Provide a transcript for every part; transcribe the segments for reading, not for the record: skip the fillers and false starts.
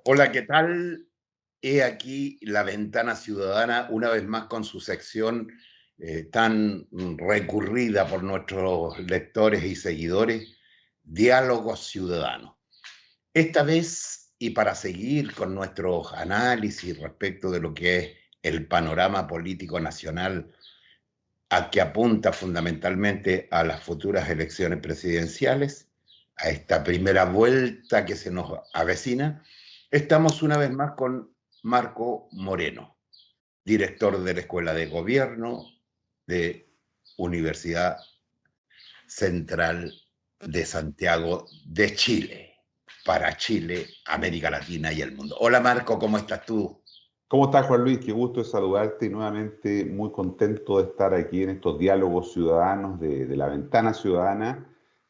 Hola, ¿qué tal? He aquí la ventana ciudadana, una vez más con su sección tan recurrida por nuestros lectores y seguidores, Diálogos Ciudadanos. Esta vez, y para seguir con nuestros análisis respecto de lo que es el panorama político nacional, a que apunta fundamentalmente a las futuras elecciones presidenciales, a esta primera vuelta que se nos avecina, estamos una vez más con Marco Moreno, director de la Escuela de Gobierno de Universidad Central de Santiago de Chile, para Chile, América Latina y el mundo. Hola Marco, ¿cómo estás tú? ¿Cómo estás, Juan Luis? Qué gusto de saludarte y nuevamente muy contento de estar aquí en estos diálogos ciudadanos de la Ventana Ciudadana,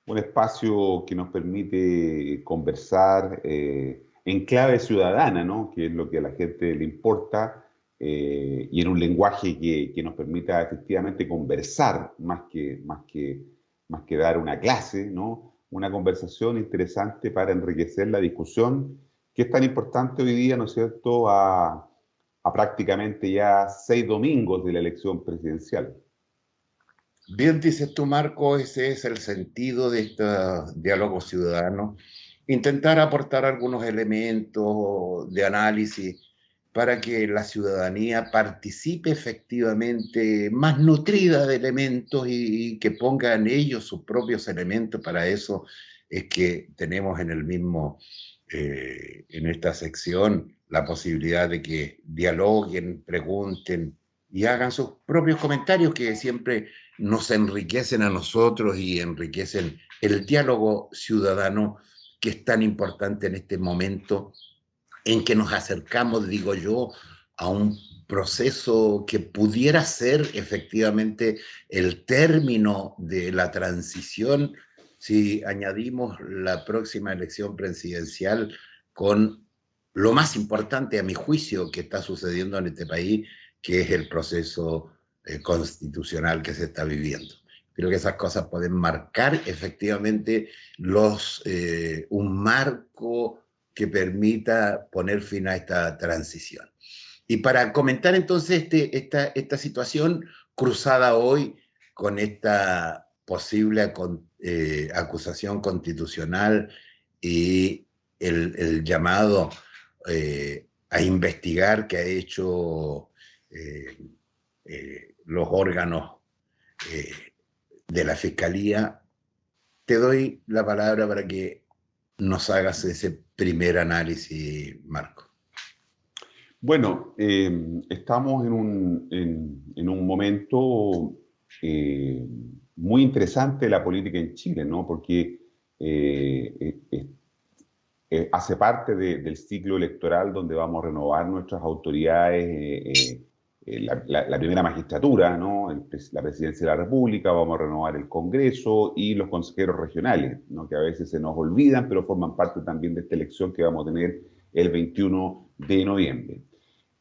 un espacio que nos permite conversar en clave ciudadana, ¿no? Que es lo que a la gente le importa, y en un lenguaje que nos permita efectivamente conversar más que dar una clase, ¿no? Una conversación interesante para enriquecer la discusión que es tan importante hoy día, ¿no es cierto?, a prácticamente ya 6 domingos de la elección presidencial. Bien dices tú, Marco, ese es el sentido de este diálogo ciudadano. Intentar aportar algunos elementos de análisis para que la ciudadanía participe efectivamente más nutrida de elementos y que pongan ellos sus propios elementos. Para eso es que tenemos en el mismo, en esta sección, la posibilidad de que dialoguen, pregunten y hagan sus propios comentarios que siempre nos enriquecen a nosotros y enriquecen el diálogo ciudadano que es tan importante en este momento en que nos acercamos, digo yo, a un proceso que pudiera ser efectivamente el término de la transición si añadimos la próxima elección presidencial con lo más importante, a mi juicio, que está sucediendo en este país, que es el proceso constitucional que se está viviendo. Creo que esas cosas pueden marcar efectivamente un marco que permita poner fin a esta transición. Y para comentar entonces esta situación cruzada hoy con esta posible acusación constitucional y el llamado a investigar que ha hecho eh, los órganos eh, de la Fiscalía, te doy la palabra para que nos hagas ese primer análisis, Marco. Bueno, estamos en un momento eh, muy interesante de la política en Chile, ¿no? Porque hace parte del ciclo electoral donde vamos a renovar nuestras autoridades, la primera magistratura, ¿no? La presidencia de la República, vamos a renovar el Congreso y los consejeros regionales, ¿no? Que a veces se nos olvidan, pero forman parte también de esta elección que vamos a tener el 21 de noviembre.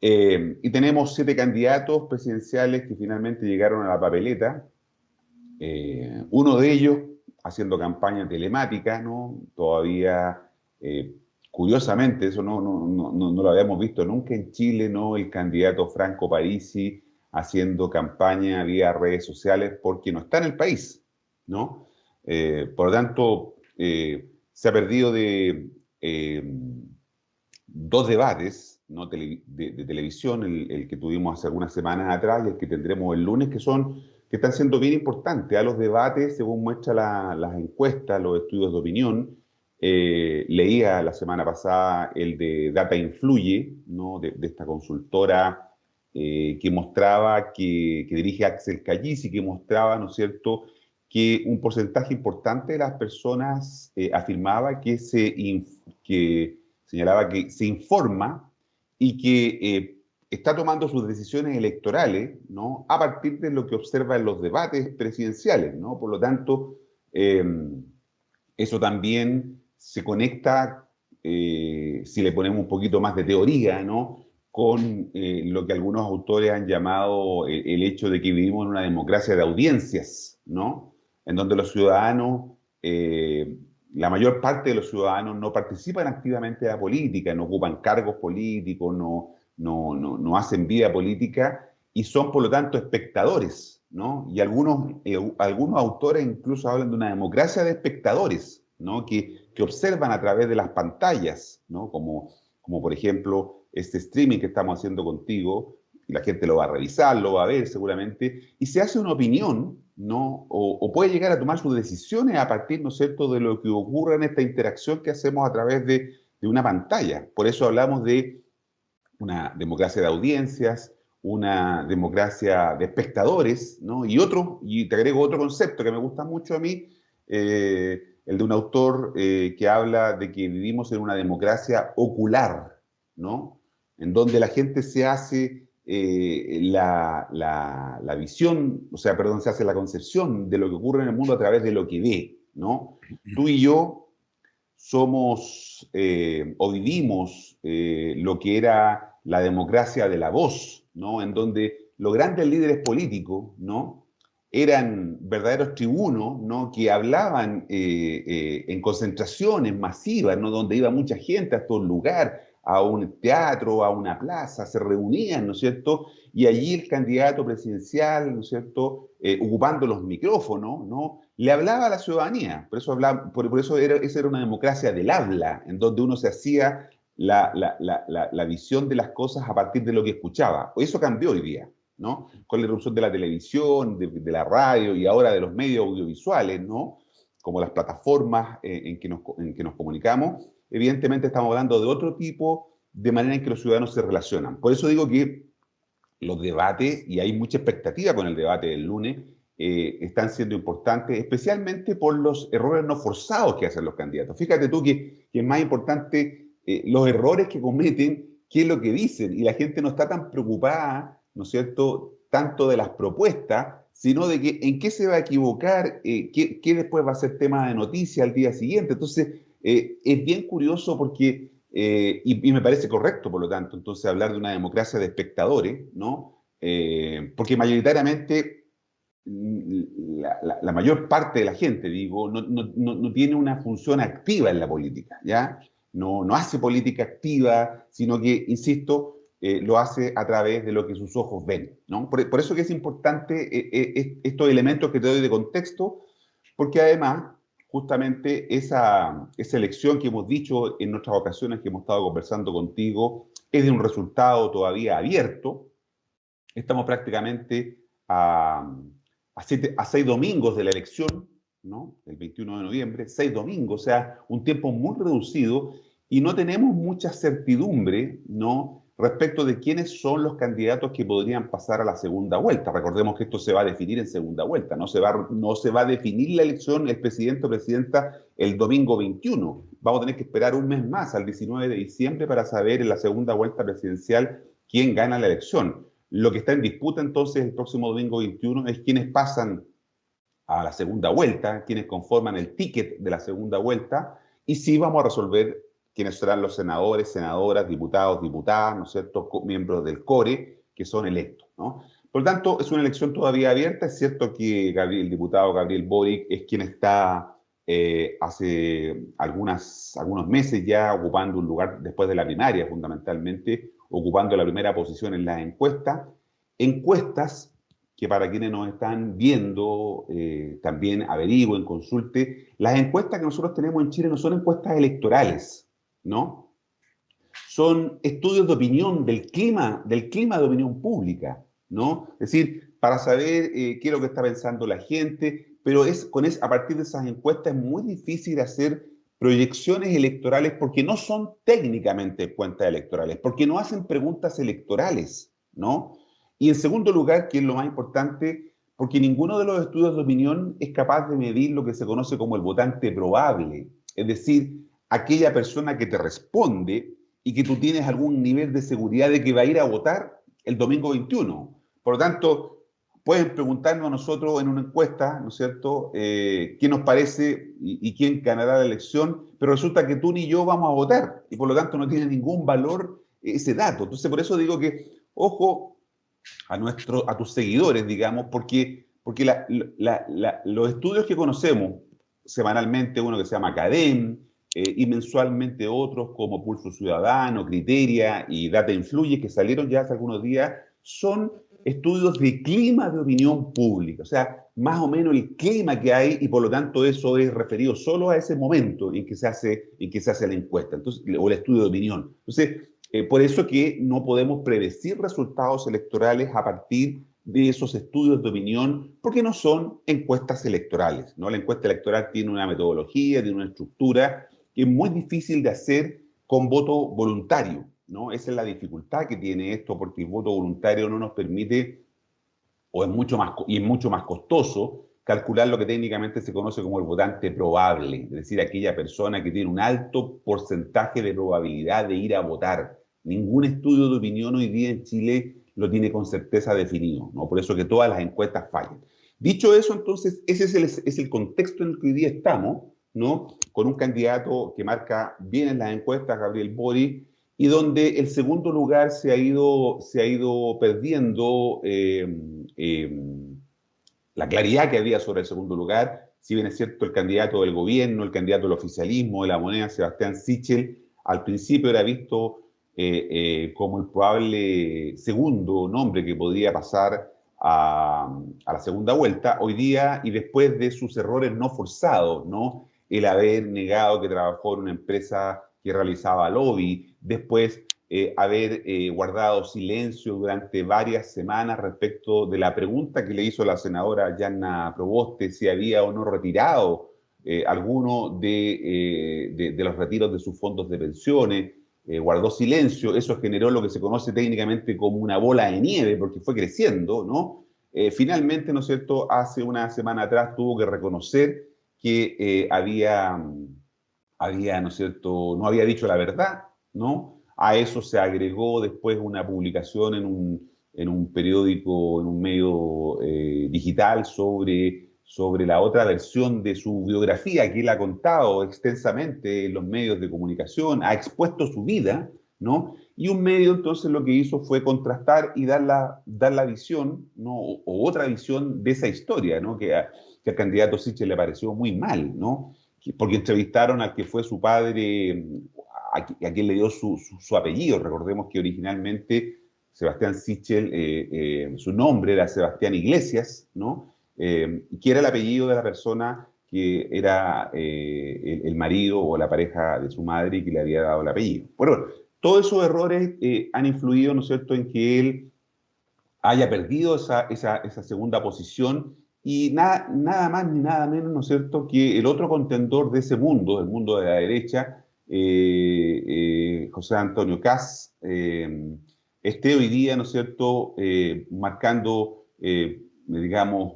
Y tenemos 7 candidatos presidenciales que finalmente llegaron a la papeleta. Uno de ellos haciendo campaña telemática, ¿no? Todavía, eh, curiosamente, eso no lo habíamos visto nunca en Chile, ¿no? El candidato Franco Parisi haciendo campaña vía redes sociales porque no está en el país, ¿no? Por lo tanto, se ha perdido de 2 debates, ¿no? De televisión, el que tuvimos hace algunas semanas atrás y el que tendremos el lunes, que están siendo bien importantes. A los debates, según muestran las encuestas, los estudios de opinión, leía la semana pasada el de Data Influye, ¿no? De esta consultora que mostraba, que dirige Axel Callis y que mostraba, ¿no es cierto?, que un porcentaje importante de las personas afirmaba que señalaba que se informa y que está tomando sus decisiones electorales, ¿no?, a partir de lo que observa en los debates presidenciales, ¿no? Por lo tanto, eh, eso también se conecta, si le ponemos un poquito más de teoría, ¿no?, con lo que algunos autores han llamado el hecho de que vivimos en una democracia de audiencias, ¿no?, en donde los ciudadanos la mayor parte de los ciudadanos no participan activamente de la política, no ocupan cargos políticos, no hacen vida política y son, por lo tanto, espectadores, ¿no? Y algunos autores incluso hablan de una democracia de espectadores, ¿no? Que observan a través de las pantallas, ¿no? Como por ejemplo este streaming que estamos haciendo contigo, y la gente lo va a revisar, lo va a ver seguramente, y se hace una opinión, ¿no? O puede llegar a tomar sus decisiones a partir, ¿no es cierto?, de lo que ocurre en esta interacción que hacemos a través de una pantalla. Por eso hablamos de una democracia de audiencias, una democracia de espectadores, ¿no? Y te agrego otro concepto que me gusta mucho a mí, el de un autor que habla de que vivimos en una democracia ocular, ¿no? En donde la gente se hace la visión, o sea, perdón, se hace la concepción de lo que ocurre en el mundo a través de lo que ve, ¿no? Tú y yo somos o vivimos lo que era la democracia de la voz, ¿no? En donde los grandes líderes políticos, ¿no? Eran verdaderos tribunos, ¿no? Que hablaban en concentraciones masivas, ¿no? Donde iba mucha gente a estos lugares, a un teatro, a una plaza, se reunían, ¿no es cierto? Y allí el candidato presidencial, ¿no es cierto?, ocupando los micrófonos, ¿no?, le hablaba a la ciudadanía. Por eso esa era una democracia del habla, en donde uno se hacía la visión de las cosas a partir de lo que escuchaba. Eso cambió hoy día, ¿no? Con la irrupción de la televisión, de la radio y ahora de los medios audiovisuales, ¿no? Como las plataformas en que nos comunicamos, evidentemente estamos hablando de otro tipo de manera en que los ciudadanos se relacionan. Por eso digo que los debates, y hay mucha expectativa con el debate del lunes, están siendo importantes, especialmente por los errores no forzados que hacen los candidatos. Fíjate tú que es más importante los errores que cometen que es lo que dicen, y la gente no está tan preocupada, ¿no es cierto?, tanto de las propuestas, sino de que en qué se va a equivocar, qué después va a ser tema de noticia al día siguiente. Entonces, es bien curioso porque y me parece correcto, por lo tanto, entonces hablar de una democracia de espectadores, ¿no? Porque mayoritariamente la mayor parte de la gente, digo, no tiene una función activa en la política, ¿ya? No hace política activa, sino que, insisto, lo hace a través de lo que sus ojos ven, ¿no? Por eso que es importante estos elementos que te doy de contexto, porque además justamente esa elección que hemos dicho en nuestras ocasiones que hemos estado conversando contigo es de un resultado todavía abierto. Estamos prácticamente a 6 domingos de la elección, ¿no? El 21 de noviembre, 6 domingos, o sea, un tiempo muy reducido y no tenemos mucha certidumbre, ¿no?, respecto de quiénes son los candidatos que podrían pasar a la segunda vuelta. Recordemos que esto se va a definir en segunda vuelta, no se va a definir la elección, el presidente o presidenta, el domingo 21. Vamos a tener que esperar un mes más, al 19 de diciembre, para saber en la segunda vuelta presidencial quién gana la elección. Lo que está en disputa entonces el próximo domingo 21 es quiénes pasan a la segunda vuelta, quienes conforman el ticket de la segunda vuelta, y sí vamos a resolver quiénes serán los senadores, senadoras, diputados, diputadas, ¿no es cierto?, miembros del CORE, que son electos, ¿no? Por lo tanto, es una elección todavía abierta. Es cierto que el diputado Gabriel Boric es quien está hace algunos meses ya ocupando un lugar después de la primaria, fundamentalmente, ocupando la primera posición en las encuestas que para quienes nos están viendo, también averigüen, consulte, las encuestas que nosotros tenemos en Chile no son encuestas electorales, ¿no? Son estudios de opinión del clima de opinión pública, ¿no? Es decir, para saber qué es lo que está pensando la gente, pero a partir de esas encuestas es muy difícil hacer proyecciones electorales porque no son técnicamente encuestas electorales, porque no hacen preguntas electorales, ¿no? Y en segundo lugar, que es lo más importante, porque ninguno de los estudios de opinión es capaz de medir lo que se conoce como el votante probable, es decir, aquella persona que te responde y que tú tienes algún nivel de seguridad de que va a ir a votar el domingo 21. Por lo tanto, pueden preguntarnos a nosotros en una encuesta, ¿no es cierto?, qué nos parece y quién ganará la elección, pero resulta que tú ni yo vamos a votar y por lo tanto no tiene ningún valor ese dato. Entonces, por eso digo que, ojo, a tus seguidores, digamos, porque los estudios que conocemos semanalmente uno que se llama Cadem, y mensualmente otros como Pulso Ciudadano, Criteria y Data Influye, que salieron ya hace algunos días, son estudios de clima de opinión pública, o sea, más o menos el clima que hay, y por lo tanto eso es referido solo a ese momento en que se hace la encuesta, entonces, o el estudio de opinión. Entonces, por eso que no podemos predecir resultados electorales a partir de esos estudios de opinión, porque no son encuestas electorales, ¿no? La encuesta electoral tiene una metodología, tiene una estructura que es muy difícil de hacer con voto voluntario, ¿no? Esa es la dificultad que tiene esto, porque el voto voluntario no nos permite, o es mucho más costoso, calcular lo que técnicamente se conoce como el votante probable, es decir, aquella persona que tiene un alto porcentaje de probabilidad de ir a votar. Ningún estudio de opinión hoy día en Chile lo tiene con certeza definido, ¿no? Por eso que todas las encuestas fallan. Dicho eso, entonces, ese es el contexto en el que hoy día estamos, ¿no? Con un candidato que marca bien en las encuestas, Gabriel Boric, y donde el segundo lugar se ha ido perdiendo la claridad que había sobre el segundo lugar. Si bien es cierto, el candidato del gobierno, el candidato del oficialismo, de la moneda, Sebastián Sichel, al principio era visto como el probable segundo nombre que podría pasar a la segunda vuelta. Hoy día, y después de sus errores no forzados, ¿no? El haber negado que trabajó en una empresa que realizaba lobby, después haber guardado silencio durante varias semanas respecto de la pregunta que le hizo la senadora Yanna Proboste, si había o no retirado alguno de los retiros de sus fondos de pensiones, guardó silencio, eso generó lo que se conoce técnicamente como una bola de nieve, porque fue creciendo, ¿no? Finalmente, ¿no es cierto?, hace una semana atrás tuvo que reconocer que ¿no es cierto?, no había dicho la verdad, ¿no? A eso se agregó después una publicación en un periódico, en un medio digital sobre la otra versión de su biografía, que él ha contado extensamente en los medios de comunicación, ha expuesto su vida, ¿no? Y un medio entonces lo que hizo fue contrastar y dar la visión, ¿no? O otra visión de esa historia, ¿no? Que al candidato Sichel le pareció muy mal, ¿no? Porque entrevistaron al que fue su padre, a quien le dio su apellido. Recordemos que originalmente Sebastián Sichel, su nombre era Sebastián Iglesias, ¿no? Que era el apellido de la persona que era el marido o la pareja de su madre y que le había dado el apellido. Bueno, todos esos errores han influido, ¿no es cierto?, en que él haya perdido esa segunda posición y nada más ni nada menos, ¿no es cierto?, que el otro contendor de ese mundo, el mundo de la derecha, José Antonio Kast, esté hoy día, ¿no es cierto?, marcando, digamos,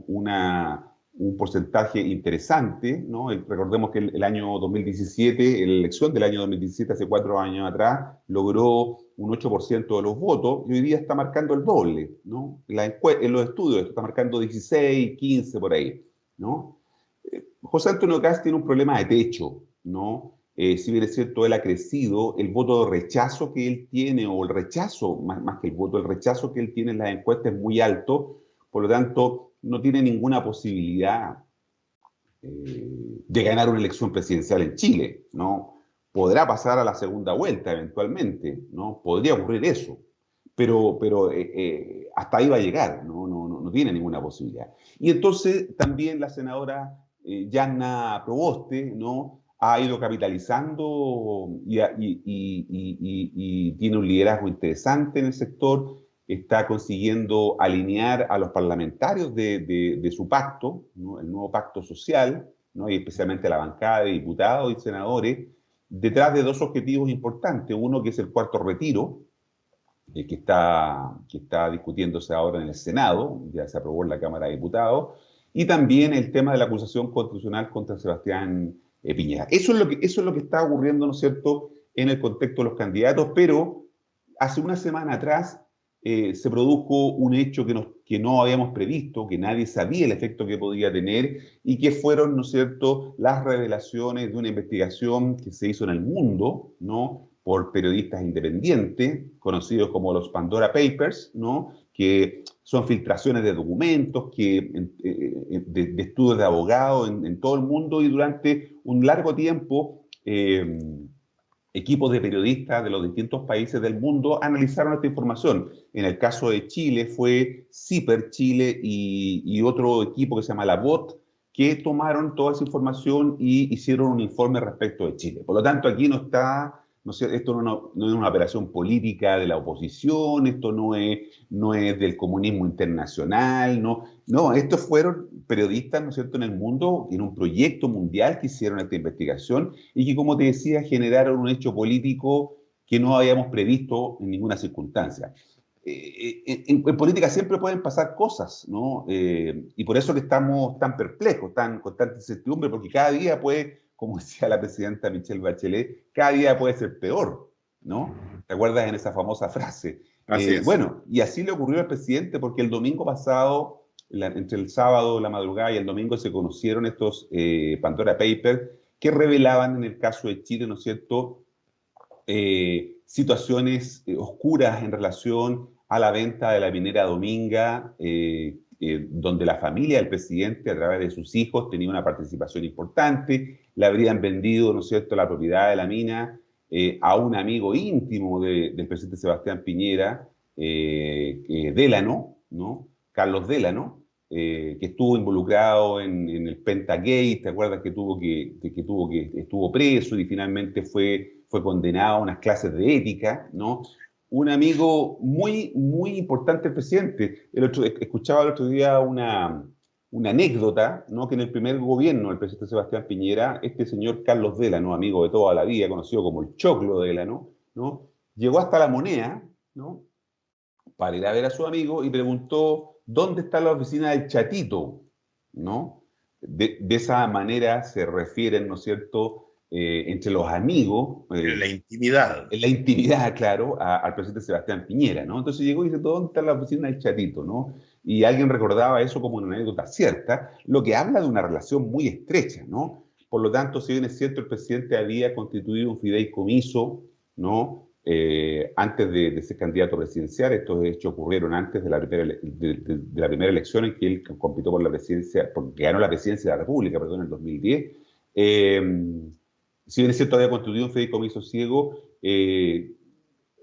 un porcentaje interesante, ¿no? Recordemos que el año 2017, la elección del año 2017, hace 4 años atrás, logró un 8% de los votos y hoy día está marcando el doble, ¿no? En los estudios está marcando 16, 15 por ahí, ¿no? José Antonio Kast tiene un problema de techo, ¿no? Si bien es cierto, él ha crecido, el voto de rechazo que él tiene, o el rechazo, más que el voto, el rechazo que él tiene en las encuestas es muy alto, por lo tanto, no tiene ninguna posibilidad de ganar una elección presidencial en Chile, ¿no? Podrá pasar a la segunda vuelta eventualmente, ¿no? Podría ocurrir eso, pero hasta ahí va a llegar, no tiene ninguna posibilidad. Y entonces también la senadora Yanna Proboste, ¿no? Ha ido capitalizando y tiene un liderazgo interesante en el sector, está consiguiendo alinear a los parlamentarios de su pacto, ¿no? El nuevo pacto social, ¿no? Y especialmente a la bancada de diputados y senadores, detrás de dos objetivos importantes. Uno que es el cuarto retiro, que está discutiéndose ahora en el Senado, ya se aprobó en la Cámara de Diputados, y también el tema de la acusación constitucional contra Sebastián Piñera. Eso es lo que está ocurriendo, ¿no es cierto?, en el contexto de los candidatos, pero hace una semana atrás se produjo un hecho que no habíamos previsto, que nadie sabía el efecto que podía tener, y que fueron, ¿no es cierto?, las revelaciones de una investigación que se hizo en el mundo, ¿no?, por periodistas independientes, conocidos como los Pandora Papers, ¿no?, que son filtraciones de documentos, de estudios de abogados en todo el mundo, y durante un largo tiempo equipos de periodistas de los distintos países del mundo analizaron esta información. En el caso de Chile fue CIPER Chile y otro equipo que se llama La BOT, que tomaron toda esa información y hicieron un informe respecto de Chile. Por lo tanto, aquí no está, no sé, esto no es una operación política de la oposición, esto no es del comunismo internacional, no, estos fueron periodistas, ¿no es cierto?, en el mundo, en un proyecto mundial que hicieron esta investigación y que, como te decía, generaron un hecho político que no habíamos previsto en ninguna circunstancia. En política siempre pueden pasar cosas, ¿no? Y por eso que estamos tan perplejos, con tanta incertidumbre, porque cada día puede, como decía la presidenta Michelle Bachelet, cada día puede ser peor, ¿no? ¿Te acuerdas en esa famosa frase? Así es. Bueno, y así le ocurrió al presidente, porque el domingo pasado, entre el sábado, la madrugada y el domingo, se conocieron estos Pandora Papers que revelaban en el caso de Chile, ¿no es cierto?, situaciones oscuras en relación a la venta de la minera Dominga, donde la familia del presidente, a través de sus hijos, tenía una participación importante, le habrían vendido, ¿no es cierto?, la propiedad de la mina a un amigo íntimo del presidente Sebastián Piñera, Délano, ¿no? Carlos Délano, que estuvo involucrado en el Pentagate. ¿Te acuerdas que estuvo preso y finalmente fue condenado a unas clases de ética, ¿no? Un amigo muy, muy importante del presidente. Escuchaba el otro día una anécdota, ¿no? Que en el primer gobierno del presidente Sebastián Piñera, este señor Carlos Délano, amigo de toda la vida, conocido como el Choclo Délano, ¿no? Llegó hasta La Moneda, ¿no?, para ir a ver a su amigo y preguntó dónde está la oficina del Chatito, ¿no? De esa manera se refieren, ¿no es cierto?, entre los amigos, En la intimidad. en la intimidad, claro, al presidente Sebastián Piñera, ¿no? Entonces llegó y dice, ¿dónde está la oficina del Chatito?, ¿no? Y alguien recordaba eso como una anécdota cierta, lo que habla de una relación muy estrecha, ¿no? Por lo tanto, si bien es cierto, el presidente había constituido un fideicomiso, ¿no?, antes de ser candidato presidencial. Estos hechos ocurrieron antes de la primera elección en que él compitió por la presidencia, porque ganó la presidencia de la República, perdón, en el 2010. Si bien es cierto, había constituido un fideicomiso ciego,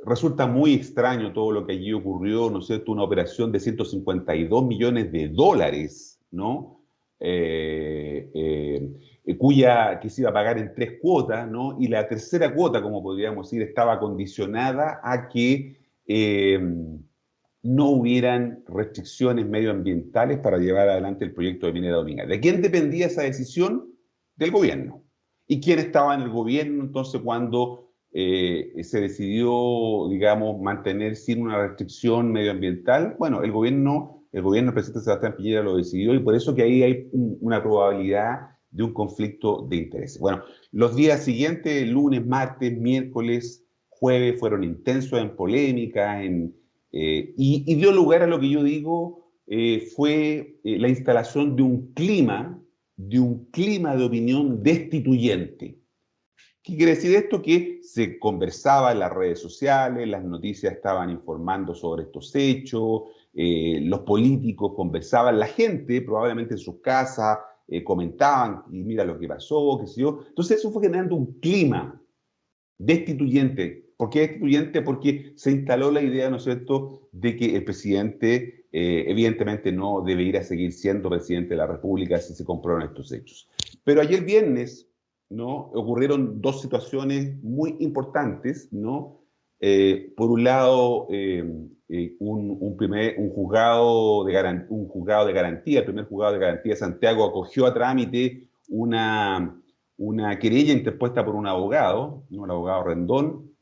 resulta muy extraño todo lo que allí ocurrió, ¿no es cierto? Una operación de 152 millones de dólares, ¿no? Que se iba a pagar en 3 cuotas, ¿no? Y la tercera cuota, como podríamos decir, estaba condicionada a que no hubieran restricciones medioambientales para llevar adelante el proyecto de minera Dominga. ¿De quién dependía esa decisión? Del gobierno. ¿Y quién estaba en el gobierno entonces cuando se decidió, digamos, mantener sin una restricción medioambiental? Bueno, el gobierno del presidente Sebastián Piñera lo decidió, y por eso que ahí hay una probabilidad de un conflicto de intereses. Bueno, los días siguientes, lunes, martes, miércoles, jueves, fueron intensos en polémica, y dio lugar a lo que yo digo, fue la instalación de un clima de opinión destituyente. ¿Qué quiere decir esto? Que se conversaba en las redes sociales, las noticias estaban informando sobre estos hechos, los políticos conversaban, la gente probablemente en sus casas comentaban, y mira lo que pasó, qué sé yo. Entonces eso fue generando un clima destituyente. ¿Por qué destituyente? Porque se instaló la idea, ¿no es cierto?, de que el presidente evidentemente no debería seguir siendo presidente de la República si se comproban estos hechos. Pero ayer viernes, ¿no?, ocurrieron dos situaciones muy importantes, ¿no? Por un lado, un juzgado de garantía, el primer juzgado de garantía de Santiago acogió a trámite una querella interpuesta por un abogado, ¿no?, el abogado Rendón,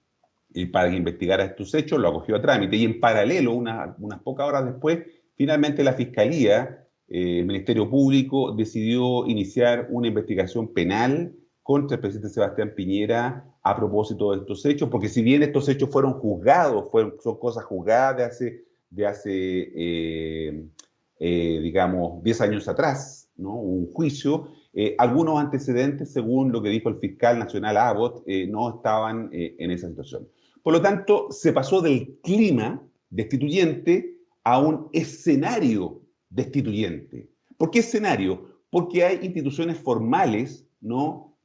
para que investigara estos hechos. Lo acogió a trámite, y en paralelo, unas pocas horas después, finalmente la Fiscalía, el Ministerio Público, decidió iniciar una investigación penal contra el presidente Sebastián Piñera a propósito de estos hechos, porque si bien estos hechos fueron juzgados, son cosas juzgadas de hace digamos, 10 años atrás, ¿no?, un juicio, algunos antecedentes, según lo que dijo el fiscal nacional Abbott, no estaban en esa situación. Por lo tanto, se pasó del clima destituyente a un escenario destituyente. ¿Por qué escenario? Porque hay instituciones formales, ¿no?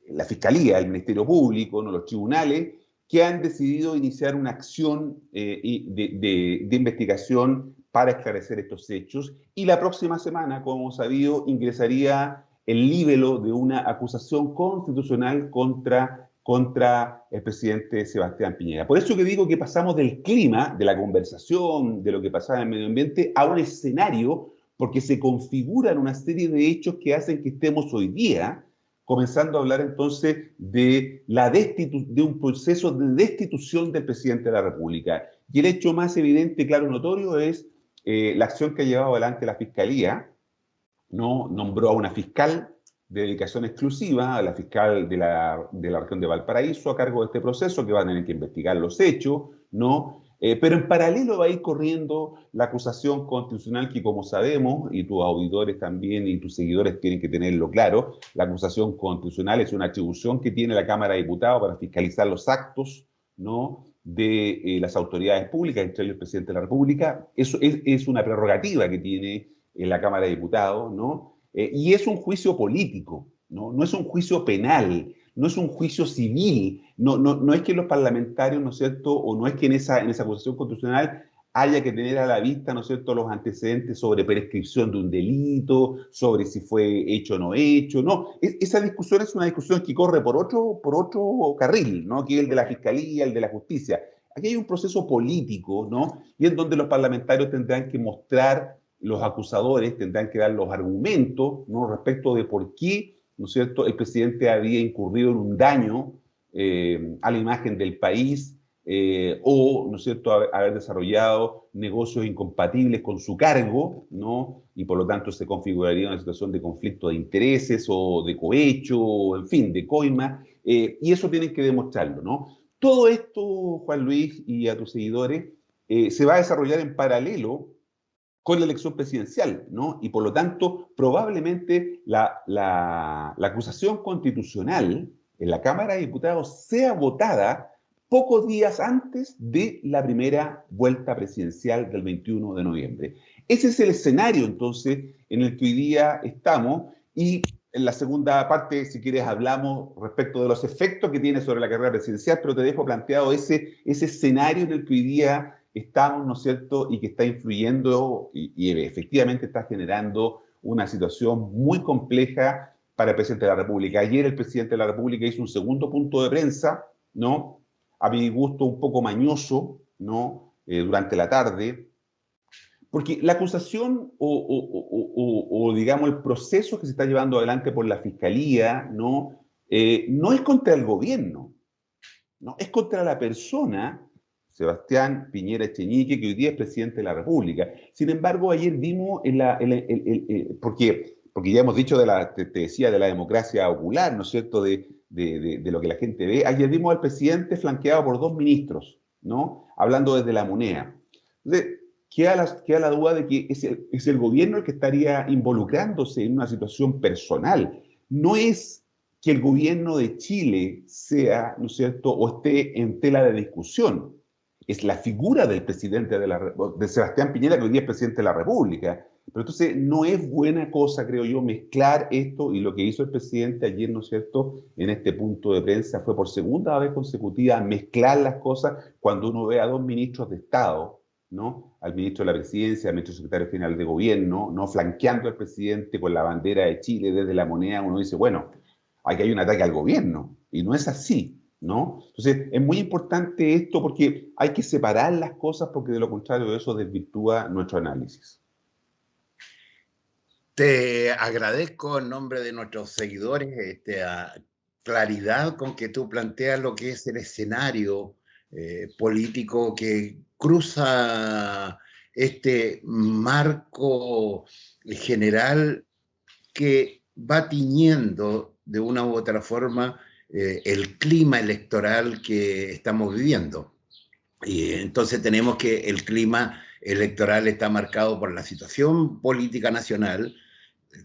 La Fiscalía, el Ministerio Público, ¿no? Los tribunales, que han decidido iniciar una acción de investigación para esclarecer estos hechos. Y la próxima semana, como hemos sabido, ingresaría el líbelo de una acusación constitucional contra el presidente Sebastián Piñera. Por eso que digo que pasamos del clima, de la conversación, de lo que pasaba en el medio ambiente, a un escenario, porque se configuran una serie de hechos que hacen que estemos hoy día comenzando a hablar entonces de un proceso de destitución del presidente de la República. Y el hecho más evidente, claro, notorio es la acción que ha llevado adelante la Fiscalía, ¿no? Nombró a una fiscal de dedicación exclusiva, a la fiscal de la región de Valparaíso, a cargo de este proceso, que va a tener que investigar los hechos, ¿no? Pero en paralelo va a ir corriendo la acusación constitucional que, como sabemos, y tus auditores también y tus seguidores tienen que tenerlo claro, la acusación constitucional es una atribución que tiene la Cámara de Diputados para fiscalizar los actos, ¿no? De las autoridades públicas, entre ellos el presidente de la República. Eso es una prerrogativa que tiene en la Cámara de Diputados, ¿no? Y es un juicio político, ¿no? No es un juicio penal, no es un juicio civil, no es que los parlamentarios, ¿no es cierto?, o no es que en esa acusación constitucional haya que tener a la vista, ¿no es cierto?, los antecedentes sobre prescripción de un delito, sobre si fue hecho o no hecho, no. Esa discusión es una discusión que corre por otro carril, ¿no?, que es el de la Fiscalía, el de la Justicia. Aquí hay un proceso político, ¿no?, y en donde los parlamentarios tendrán que mostrar, los acusadores tendrán que dar los argumentos, ¿no?, respecto de por qué, ¿no es cierto?, el presidente había incurrido en un daño a la imagen del país o, ¿no es cierto?, haber desarrollado negocios incompatibles con su cargo, ¿no? Y por lo tanto se configuraría una situación de conflicto de intereses o de cohecho, o, en fin, de coima, y eso tienen que demostrarlo, ¿no? Todo esto, Juan Luis, y a tus seguidores, se va a desarrollar en paralelo con la elección presidencial, ¿no? Y por lo tanto, probablemente la acusación constitucional en la Cámara de Diputados sea votada pocos días antes de la primera vuelta presidencial del 21 de noviembre. Ese es el escenario, entonces, en el que hoy día estamos, y en la segunda parte, si quieres, hablamos respecto de los efectos que tiene sobre la carrera presidencial, pero te dejo planteado ese escenario en el que hoy día estamos, ¿no es cierto?, y que está influyendo y efectivamente está generando una situación muy compleja para el presidente de la República. Ayer el presidente de la República hizo un segundo punto de prensa, ¿no?, a mi gusto un poco mañoso, ¿no?, durante la tarde, porque la acusación o, digamos, el proceso que se está llevando adelante por la Fiscalía, ¿no?, no es contra el gobierno, ¿no?, es contra la persona Sebastián Piñera Echenique, que hoy día es presidente de la República. Sin embargo, ayer vimos porque ya hemos dicho te decía, de la democracia ocular, ¿no es cierto?, de lo que la gente ve. Ayer vimos al presidente flanqueado por dos ministros, ¿no?, hablando desde la moneda. Entonces, queda la duda de que es el gobierno el que estaría involucrándose en una situación personal. No es que el gobierno de Chile sea, ¿no es cierto?, o esté en tela de discusión. Es la figura del presidente de Sebastián Piñera, que hoy día es presidente de la República. Pero entonces no es buena cosa, creo yo, mezclar esto, y lo que hizo el presidente ayer, ¿no es cierto?, en este punto de prensa fue por segunda vez consecutiva mezclar las cosas cuando uno ve a dos ministros de Estado, ¿no?, al ministro de la Presidencia, al ministro secretario general de Gobierno, ¿no?, flanqueando al presidente con la bandera de Chile desde la moneda. Uno dice, bueno, aquí hay un ataque al gobierno, y no es así, ¿no? Entonces, es muy importante esto porque hay que separar las cosas, porque de lo contrario eso desvirtúa nuestro análisis. Te agradezco en nombre de nuestros seguidores esta claridad con que tú planteas lo que es el escenario político que cruza este marco general que va tiñendo de una u otra forma el clima electoral que estamos viviendo. Y entonces tenemos que el clima electoral está marcado por la situación política nacional,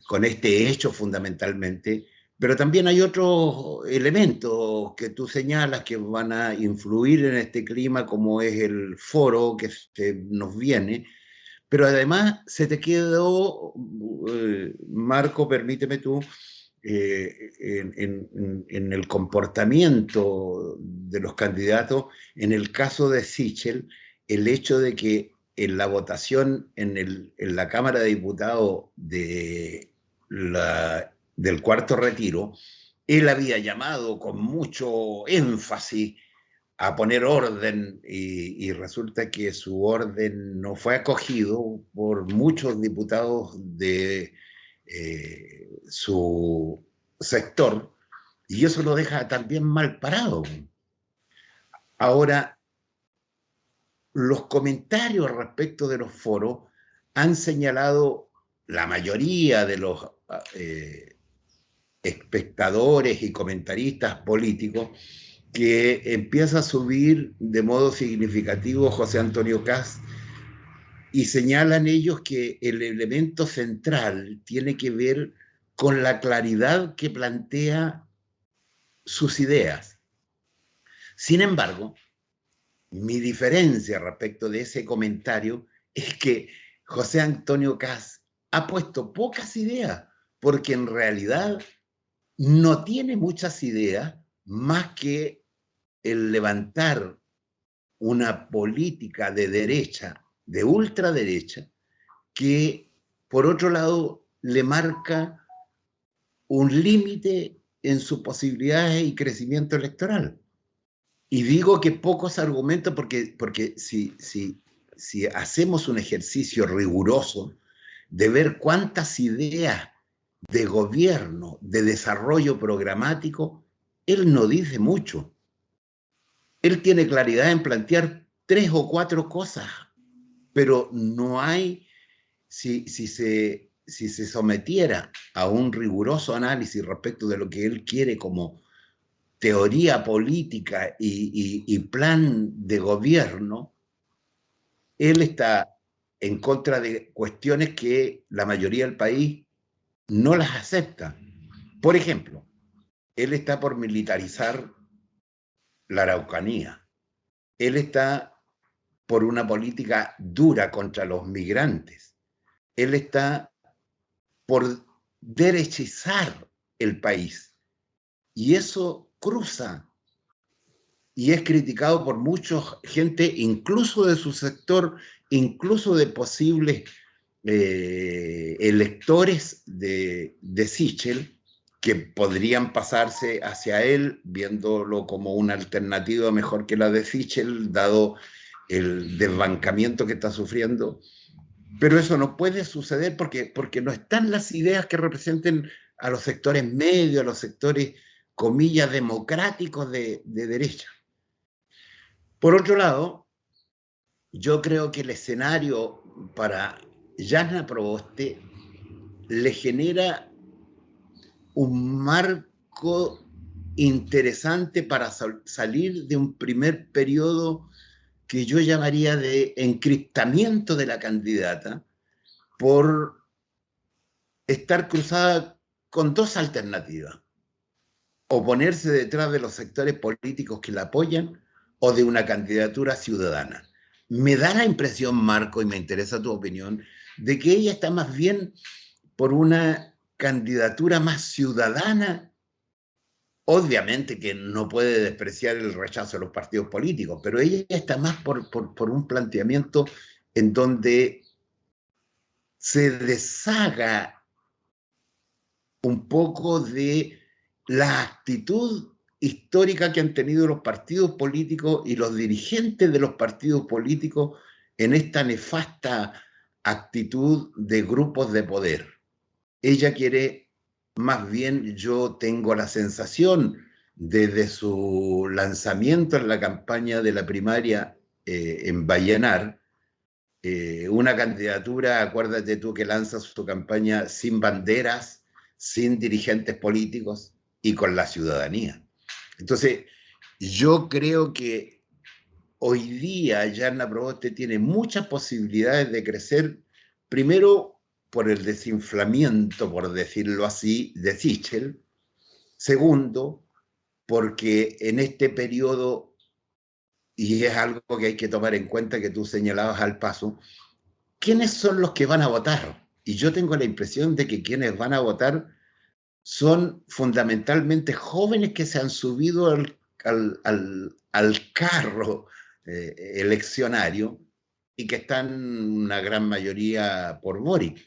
con este hecho fundamentalmente, Pero también hay otros elementos que tú señalas que van a influir en este clima, como es el foro que nos viene. Pero además se te quedó, Marco, permíteme tú, en el comportamiento de los candidatos, en el caso de Sichel, el hecho de que en la votación en la Cámara de Diputados del cuarto retiro, él había llamado con mucho énfasis a poner orden y resulta que su orden no fue acogido por muchos diputados de su sector y eso lo deja también mal parado. Ahora, los comentarios respecto de los foros han señalado la mayoría de los espectadores y comentaristas políticos que empieza a subir de modo significativo José Antonio Kast y señalan ellos que el elemento central tiene que ver con la claridad que plantea sus ideas. Sin embargo, mi diferencia respecto de ese comentario es que José Antonio Kast ha puesto pocas ideas, porque en realidad no tiene muchas ideas más que el levantar una política de derecha, de ultraderecha, que por otro lado le marca un límite en sus posibilidades y crecimiento electoral. Y digo que pocos argumentos porque si hacemos un ejercicio riguroso de ver cuántas ideas de gobierno, de desarrollo programático, él no dice mucho. Él tiene claridad en plantear 3 o 4 cosas, pero no hay, si se sometiera a un riguroso análisis respecto de lo que él quiere como teoría política y plan de gobierno, él está en contra de cuestiones que la mayoría del país no las acepta. Por ejemplo, él está por militarizar la Araucanía. Él está por una política dura contra los migrantes. Él está por derechizar el país. Y eso cruza y es criticado por mucha gente, incluso de su sector, incluso de posibles electores de Sichel, que podrían pasarse hacia él, viéndolo como una alternativa mejor que la de Sichel, dado el desbancamiento que está sufriendo. Pero eso no puede suceder porque no están las ideas que representen a los sectores medios, a los sectores, comillas, democráticos de derecha. Por otro lado, yo creo que el escenario para Jasna Proboste le genera un marco interesante para salir de un primer periodo que yo llamaría de encriptamiento de la candidata por estar cruzada con 2 alternativas: o ponerse detrás de los sectores políticos que la apoyan o de una candidatura ciudadana. Me da la impresión, Marco, y me interesa tu opinión, de que ella está más bien por una candidatura más ciudadana. Obviamente que no puede despreciar el rechazo a los partidos políticos, pero ella está más por un planteamiento en donde se deshaga un poco de la actitud histórica que han tenido los partidos políticos y los dirigentes de los partidos políticos en esta nefasta actitud de grupos de poder. Ella quiere, más bien yo tengo la sensación desde su lanzamiento en la campaña de la primaria en Vallenar, una candidatura, acuérdate tú que lanza su campaña sin banderas, sin dirigentes políticos y con la ciudadanía. Entonces, yo creo que hoy día Jasna Proboste tiene muchas posibilidades de crecer, primero por el desinflamiento, por decirlo así, de Sichel, Segundo, porque en este periodo, y es algo que hay que tomar en cuenta que tú señalabas al paso, ¿quiénes son los que van a votar? Y yo tengo la impresión de que quienes van a votar son fundamentalmente jóvenes que se han subido al carro eleccionario y que están una gran mayoría por Boric.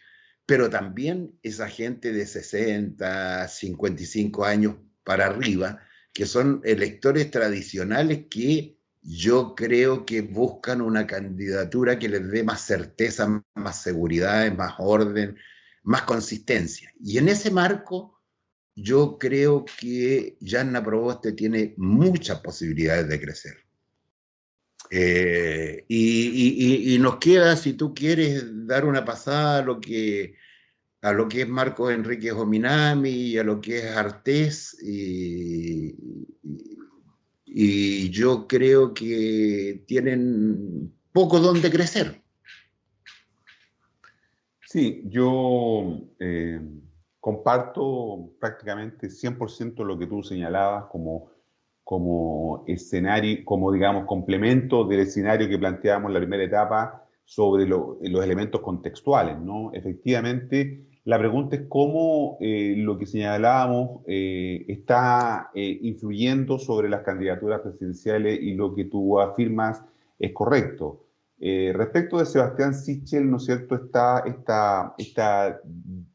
Pero también esa gente de 60, 55 años para arriba, que son electores tradicionales que yo creo que buscan una candidatura que les dé más certeza, más seguridad, más orden, más consistencia. Y en ese marco, yo creo que Yanna Proboste tiene muchas posibilidades de crecer. Y nos queda, si tú quieres, dar una pasada a lo que es Marcos Enríquez Ominami y a lo que es Artés. Y yo creo que tienen poco donde crecer. Sí, yo comparto prácticamente 100% lo que tú señalabas como escenario, como digamos complemento del escenario que planteábamos en la primera etapa sobre los elementos contextuales, ¿no? Efectivamente, la pregunta es cómo lo que señalábamos está influyendo sobre las candidaturas presidenciales y lo que tú afirmas es correcto. Respecto de Sebastián Sichel, ¿no es cierto?,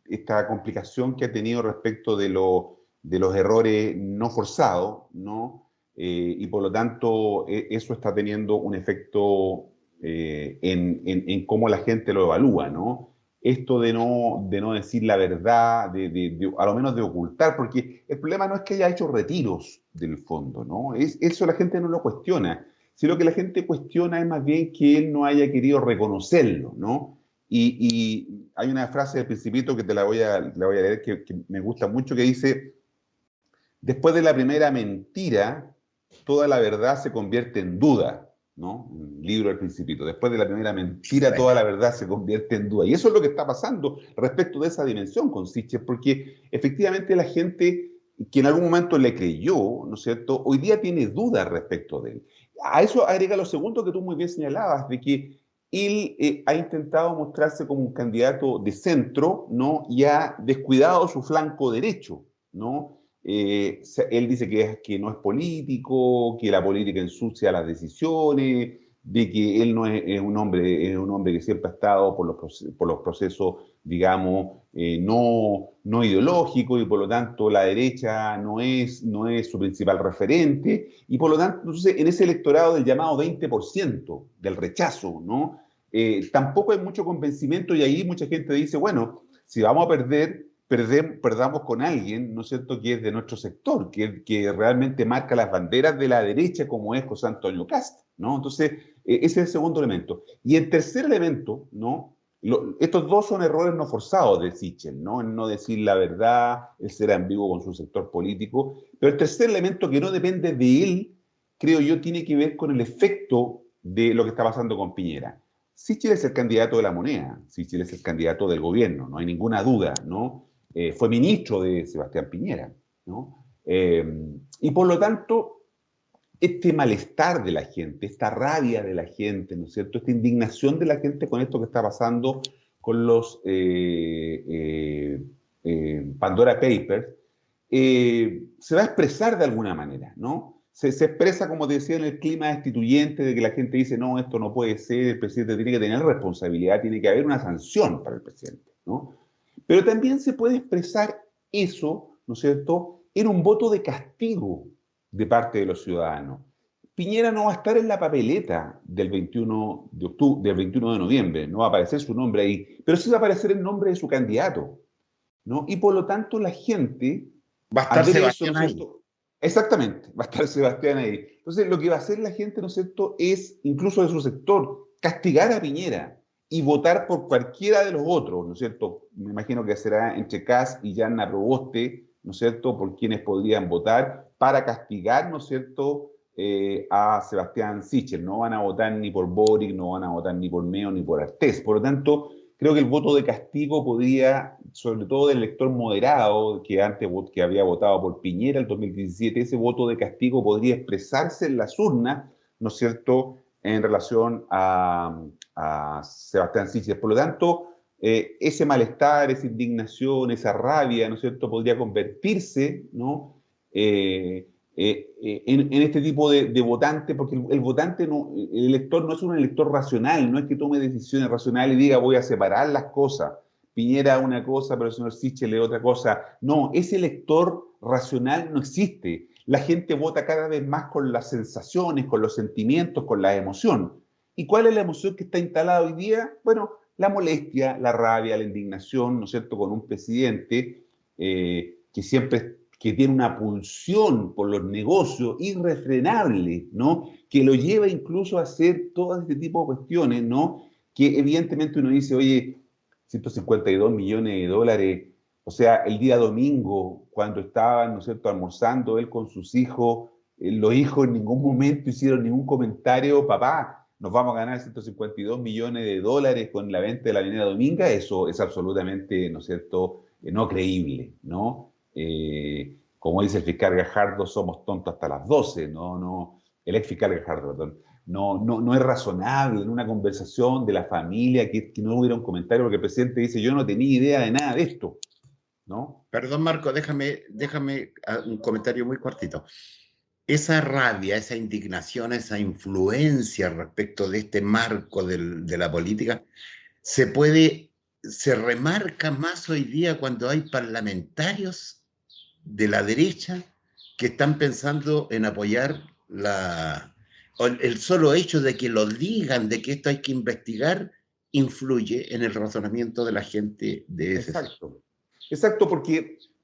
esta complicación que ha tenido respecto de los errores no forzados, ¿no? Y por lo tanto, eso está teniendo un efecto en cómo la gente lo evalúa, ¿no? Esto de no decir la verdad, a lo menos de ocultar, porque el problema no es que haya hecho retiros del fondo, ¿no? Eso la gente no lo cuestiona, sino que la gente cuestiona es más bien que él no haya querido reconocerlo, ¿no? Y hay una frase del Principito que la voy a leer que me gusta mucho, que dice: después de la primera mentira, toda la verdad se convierte en duda, ¿no? Un libro del Principito. Después de la primera mentira, toda la verdad se convierte en duda. Y eso es lo que está pasando respecto de esa dimensión con Sitges, porque efectivamente la gente que en algún momento le creyó, ¿no es cierto?, hoy día tiene dudas respecto de él. A eso agrega lo segundo que tú muy bien señalabas, de que él ha intentado mostrarse como un candidato de centro, ¿no? Y ha descuidado su flanco derecho, ¿no? Él dice que no es político, que la política ensucia las decisiones, de que él no es es un hombre que siempre ha estado por los procesos, digamos, no ideológicos, y por lo tanto la derecha no es su principal referente, y por lo tanto, entonces, en ese electorado del llamado 20% del rechazo, ¿no? Tampoco hay mucho convencimiento, y ahí mucha gente dice, bueno, si vamos a perdamos con alguien, ¿no es cierto?, que es de nuestro sector, que realmente marca las banderas de la derecha, como es José Antonio Kast, ¿no? Entonces, ese es el segundo elemento. Y el tercer elemento, ¿no? Estos dos son errores no forzados de Sichel, ¿no? El no decir la verdad, el ser ambiguo con su sector político. Pero el tercer elemento, que no depende de él, creo yo, tiene que ver con el efecto de lo que está pasando con Piñera. Sichel es el candidato de la moneda, Sichel es el candidato del gobierno, no hay ninguna duda, ¿no? Fue ministro de Sebastián Piñera, ¿no? Y por lo tanto, este malestar de la gente, esta rabia de la gente, ¿no es cierto?, esta indignación de la gente con esto que está pasando con los Pandora Papers, se va a expresar de alguna manera, ¿no? Se expresa, como te decía, en el clima destituyente de que la gente dice, no, esto no puede ser, el presidente tiene que tener responsabilidad, tiene que haber una sanción para el presidente, ¿no? Pero también se puede expresar eso, ¿no es cierto?, en un voto de castigo de parte de los ciudadanos. Piñera no va a estar en la papeleta del 21 de octubre, del 21 de noviembre, no va a aparecer su nombre ahí, pero sí va a aparecer el nombre de su candidato, ¿no? Y por lo tanto la gente, Va a al estar ver eso, ¿no Sebastián es ahí. cierto? Exactamente, va a estar Sebastián ahí. Entonces lo que va a hacer la gente, ¿no es cierto?, es, incluso de su sector, castigar a Piñera y votar por cualquiera de los otros, ¿no es cierto? Me imagino que será entre Kast y Yanna Proboste, ¿no es cierto?, por quienes podrían votar para castigar, ¿no es cierto?, a Sebastián Sichel. No van a votar ni por Boric, no van a votar ni por Meo ni por Artés. Por lo tanto, creo que el voto de castigo podría sobre todo del elector moderado que antes que había votado por Piñera el 2017, ese voto de castigo podría expresarse en las urnas, ¿no es cierto?, en relación a Sebastián Sichel. Por lo tanto, ese malestar, esa indignación, esa rabia, ¿no es cierto?, podría convertirse, ¿no?, en este tipo de votante, porque el votante, no, el elector no es un elector racional, no es que tome decisiones racionales y diga voy a separar las cosas. Piñera una cosa, pero el señor Sichel es otra cosa. No, ese elector racional no existe. La gente vota cada vez más con las sensaciones, con los sentimientos, con la emoción. ¿Y cuál es la emoción que está instalada hoy día? Bueno, la molestia, la rabia, la indignación, ¿no es cierto?, con un presidente que siempre que tiene una pulsión por los negocios irrefrenable, ¿no?, que lo lleva incluso a hacer todo este tipo de cuestiones, ¿no?, que evidentemente uno dice, oye, 152 millones de dólares, o sea, el día domingo, cuando estaban, ¿no es cierto?, almorzando él con sus hijos, los hijos en ningún momento hicieron ningún comentario, papá, nos vamos a ganar 152 millones de dólares con la venta de la Avenida Dominga, eso es absolutamente, ¿no es cierto?, no creíble, ¿no? Como dice el fiscal Gajardo, somos tontos hasta las 12, no, el ex fiscal Gajardo, perdón, no es razonable en una conversación de la familia que no hubiera un comentario, porque el presidente dice, yo no tenía idea de nada de esto, ¿no? Perdón, Marco, déjame un comentario muy cortito. Esa rabia, esa indignación, esa influencia respecto de este marco de la política, se remarca más hoy día cuando hay parlamentarios de la derecha que están pensando en apoyar el solo hecho de que lo digan, de que esto hay que investigar, influye en el razonamiento de la gente de ese sector. Exacto. Exacto,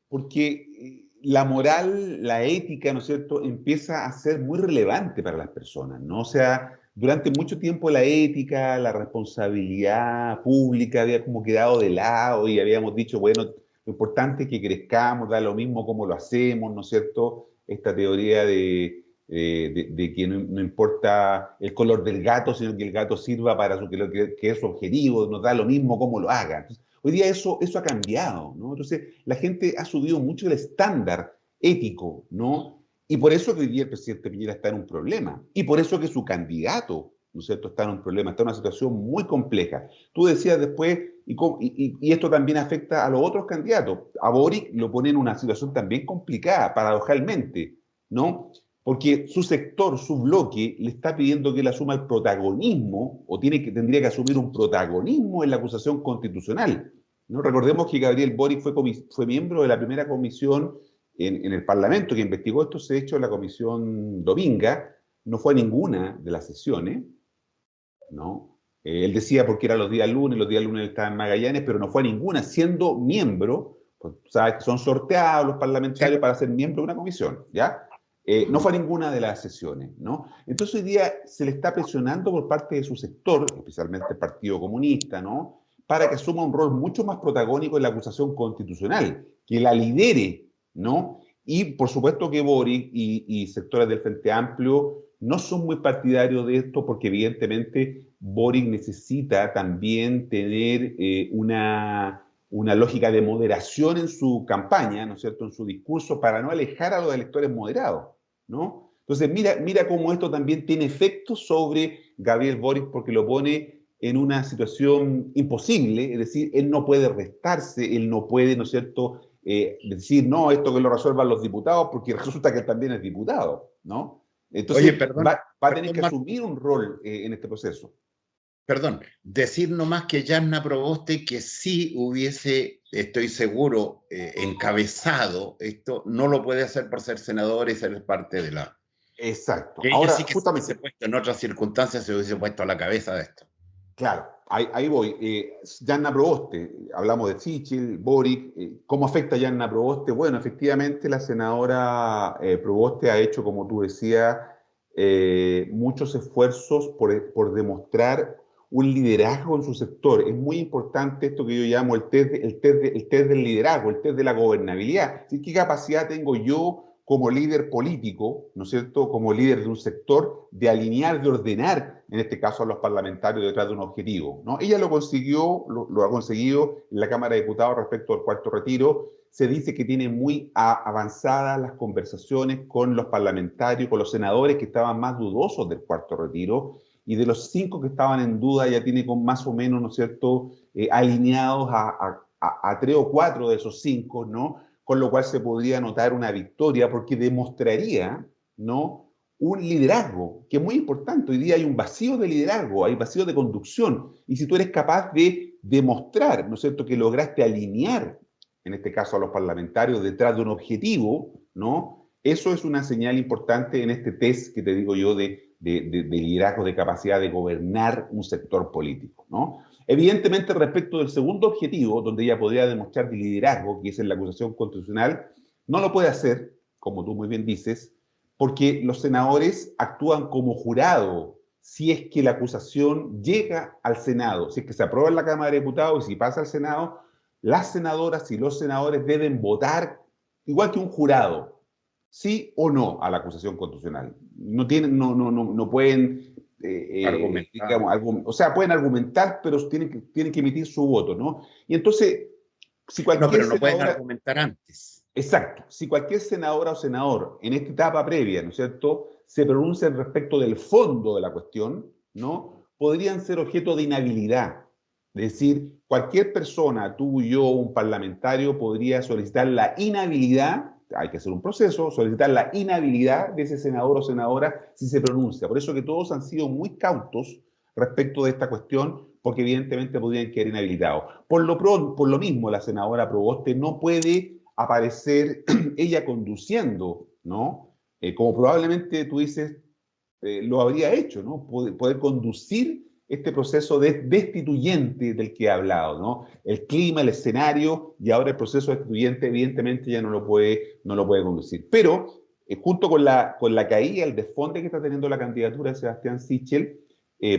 porque la moral, la ética, ¿no es cierto?, empieza a ser muy relevante para las personas, ¿no? O sea, durante mucho tiempo la ética, la responsabilidad pública había como quedado de lado y habíamos dicho, bueno, lo importante es que crezcamos, da lo mismo cómo lo hacemos, ¿no es cierto? Esta teoría de que no importa el color del gato, sino que el gato sirva para que es su objetivo, nos da lo mismo cómo lo haga. Hoy día eso ha cambiado, ¿no? Entonces, la gente ha subido mucho el estándar ético, ¿no? Y por eso que hoy día el presidente Piñera está en un problema. Y por eso que su candidato, ¿no es cierto?, está en un problema, está en una situación muy compleja. Tú decías después, y esto también afecta a los otros candidatos. A Boric lo pone en una situación también complicada, paradojalmente, ¿no? Porque su sector, su bloque, le está pidiendo que él asuma el protagonismo, o tendría que asumir un protagonismo en la acusación constitucional, ¿no? Recordemos que Gabriel Boric fue miembro de la primera comisión en el Parlamento que investigó estos hechos, la comisión Dominga, no fue a ninguna de las sesiones, ¿no? Él decía porque eran los días lunes él estaba en Magallanes, pero no fue a ninguna, siendo miembro, pues, sabes que son sorteados los parlamentarios Sí. para ser miembro de una comisión, ¿ya? No fue a ninguna de las sesiones, ¿no? Entonces hoy día se le está presionando por parte de su sector, especialmente el Partido Comunista, ¿no?, para que asuma un rol mucho más protagónico en la acusación constitucional, que la lidere, ¿no? Y por supuesto que Boric y sectores del Frente Amplio no son muy partidarios de esto porque evidentemente Boric necesita también tener una lógica de moderación en su campaña, ¿no es cierto?, en su discurso, para no alejar a los electores moderados, ¿no? Entonces, mira cómo esto también tiene efectos sobre Gabriel Boric porque lo pone en una situación imposible, es decir, él no puede restarse, él no puede, ¿no es cierto?, decir, no, esto que lo resuelvan los diputados, porque resulta que él también es diputado, ¿no? Oye, Entonces, perdón, va a tener perdón, que Marco, asumir un rol en este proceso. perdón, decir nomás que Jasna Proboste, que sí hubiese, estoy seguro, encabezado esto, no lo puede hacer por ser senador y ser parte de la... Exacto. Que ella sí Ahora, que se hubiese justamente, puesto en otras circunstancias, se hubiese puesto a la cabeza de esto. claro, ahí voy. Yanna Proboste, hablamos de Sichel, Boric, ¿cómo afecta a Yanna Proboste? Bueno, efectivamente la senadora Proboste ha hecho, como tú decías, muchos esfuerzos por demostrar un liderazgo en su sector. Es muy importante esto que yo llamo el test del liderazgo, el test de la gobernabilidad. ¿Sí? ¿Qué capacidad tengo yo como líder político, ¿no es cierto?, como líder de un sector, de alinear, de ordenar, en este caso a los parlamentarios detrás de un objetivo, ¿no? Ella lo consiguió, lo ha conseguido en la Cámara de Diputados respecto al cuarto retiro. Se dice que tiene muy avanzadas las conversaciones con los parlamentarios, con los senadores que estaban más dudosos del cuarto retiro, y de los 5 que estaban en duda ya tiene con más o menos, ¿no es cierto?, alineados a 3 o 4 de esos 5, ¿no?, con lo cual se podría notar una victoria porque demostraría, ¿no?, un liderazgo, que es muy importante. Hoy día hay un vacío de liderazgo, hay vacío de conducción, y si tú eres capaz de demostrar, ¿no es cierto?, que lograste alinear, en este caso a los parlamentarios, detrás de un objetivo, ¿no?, eso es una señal importante en este test que te digo yo de liderazgo, de capacidad de gobernar un sector político, ¿no? Evidentemente, respecto del segundo objetivo, donde ella podría demostrar liderazgo, que es en la acusación constitucional, no lo puede hacer, como tú muy bien dices, porque los senadores actúan como jurado si es que la acusación llega al Senado, si es que se aprueba en la Cámara de Diputados y si pasa al Senado, las senadoras y los senadores deben votar igual que un jurado, sí o no a la acusación constitucional. No tienen, no pueden Argumentar. digamos, o sea, pueden argumentar, pero tienen que emitir su voto, ¿no? Y entonces, si No, cualquier pero no pueden senadora, argumentar antes. exacto, si cualquier senadora o senador en esta etapa previa, ¿no es cierto?, se pronuncia respecto del fondo de la cuestión, ¿no?, podrían ser objeto de inhabilidad. Es decir, cualquier persona, tú, yo, un parlamentario, podría solicitar la inhabilidad, hay que hacer un proceso, solicitar la inhabilidad de ese senador o senadora si se pronuncia. Por eso que todos han sido muy cautos respecto de esta cuestión, porque evidentemente podrían quedar inhabilitados. Por lo mismo, la senadora Proboste no puede aparecer ella conduciendo, ¿no? Como probablemente tú dices, lo habría hecho, ¿no? Poder conducir este proceso destituyente del que he hablado, ¿no? El clima, el escenario y ahora el proceso destituyente evidentemente ya no lo puede conducir. Pero junto con la caída, el desfonde que está teniendo la candidatura de Sebastián Sichel,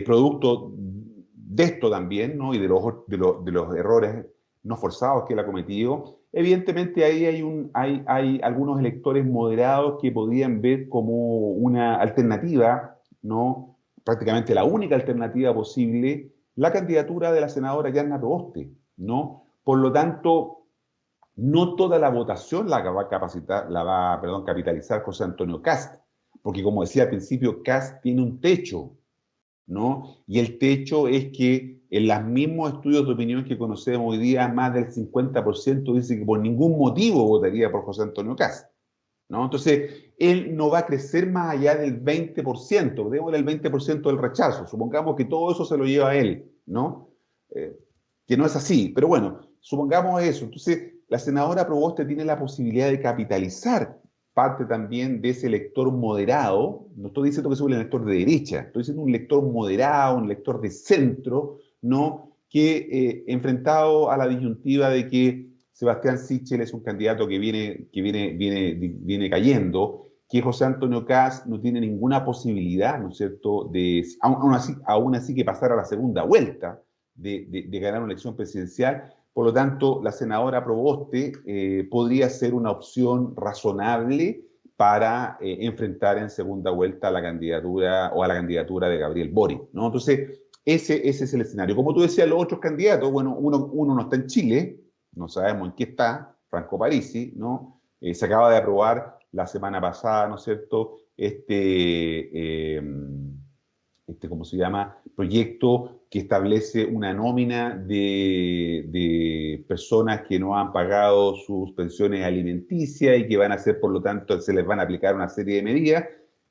producto de esto también, ¿no?, y de los errores no forzados que él ha cometido, evidentemente ahí hay algunos electores moderados que podrían ver como una alternativa, ¿no?, prácticamente la única alternativa posible, la candidatura de la senadora Yarna Proboste, ¿no? Por lo tanto, no toda la votación capitalizar José Antonio Kast, porque como decía al principio, Kast tiene un techo, ¿no? Y el techo es que en los mismos estudios de opinión que conocemos hoy día, más del 50% dice que por ningún motivo votaría por José Antonio Kast, ¿no? Entonces, él no va a crecer más allá del 20%, démosle el 20% del rechazo, supongamos que todo eso se lo lleva a él, ¿no? Eh, que no es así, pero bueno, supongamos eso. Entonces, la senadora Proboste tiene la posibilidad de capitalizar parte también de ese elector moderado. No estoy diciendo que sea un elector de derecha, estoy diciendo un elector moderado, un elector de centro, ¿no?, que enfrentado a la disyuntiva de que Sebastián Sichel es un candidato que viene cayendo, que José Antonio Kast no tiene ninguna posibilidad, ¿no es cierto?, aún así que pasar a la segunda vuelta de ganar una elección presidencial. Por lo tanto, la senadora Proboste podría ser una opción razonable para enfrentar en segunda vuelta a la candidatura de Gabriel Boric, ¿no? Entonces, ese es el escenario. Como tú decías, los otros candidatos, bueno, uno no está en Chile, no sabemos en qué está, Franco Parisi, ¿no? Se acaba de aprobar la semana pasada, ¿no es cierto?, ¿cómo se llama?, proyecto que establece una nómina de personas que no han pagado sus pensiones alimenticias y que van a hacer, por lo tanto, se les van a aplicar una serie de medidas.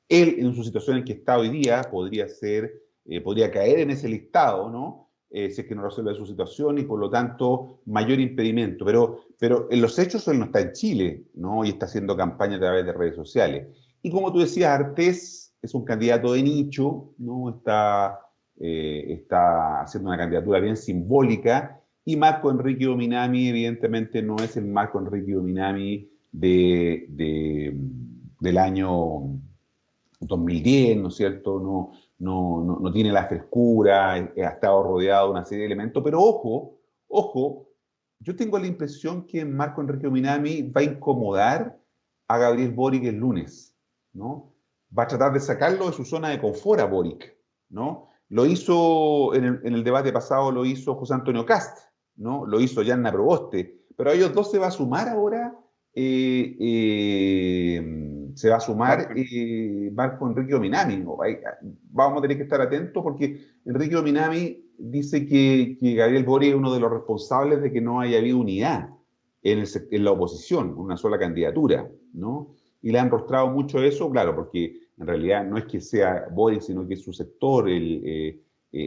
Él, en su situación en que está hoy día, podría caer en ese listado, ¿no? Si es que no resuelve su situación y, por lo tanto, mayor impedimento. Pero en los hechos él no está en Chile, ¿no?, y está haciendo campaña a través de redes sociales. Y como tú decías, Artés es un candidato de nicho, ¿no? Está haciendo una candidatura bien simbólica, y Marco Enrique Ominami evidentemente no es el Marco Enrique Ominami del año 2010, ¿no es cierto? No tiene la frescura, ha estado rodeado de una serie de elementos, pero ojo, yo tengo la impresión que Marco Enrique Ominami va a incomodar a Gabriel Boric el lunes, ¿no? Va a tratar de sacarlo de su zona de confort a Boric, ¿no? Lo hizo en el debate pasado, lo hizo José Antonio Cast, ¿no? Lo hizo Yanna Proboste, pero a ellos dos se va a sumar ahora, se va a sumar Marco Enrique Ominami, ¿no? Vamos a tener que estar atentos porque Enrique Ominami dice que Gabriel Boric es uno de los responsables de que no haya habido unidad en la oposición, una sola candidatura, ¿no? Y le han rostrado mucho eso, claro, porque en realidad no es que sea Boric, sino que es su sector, el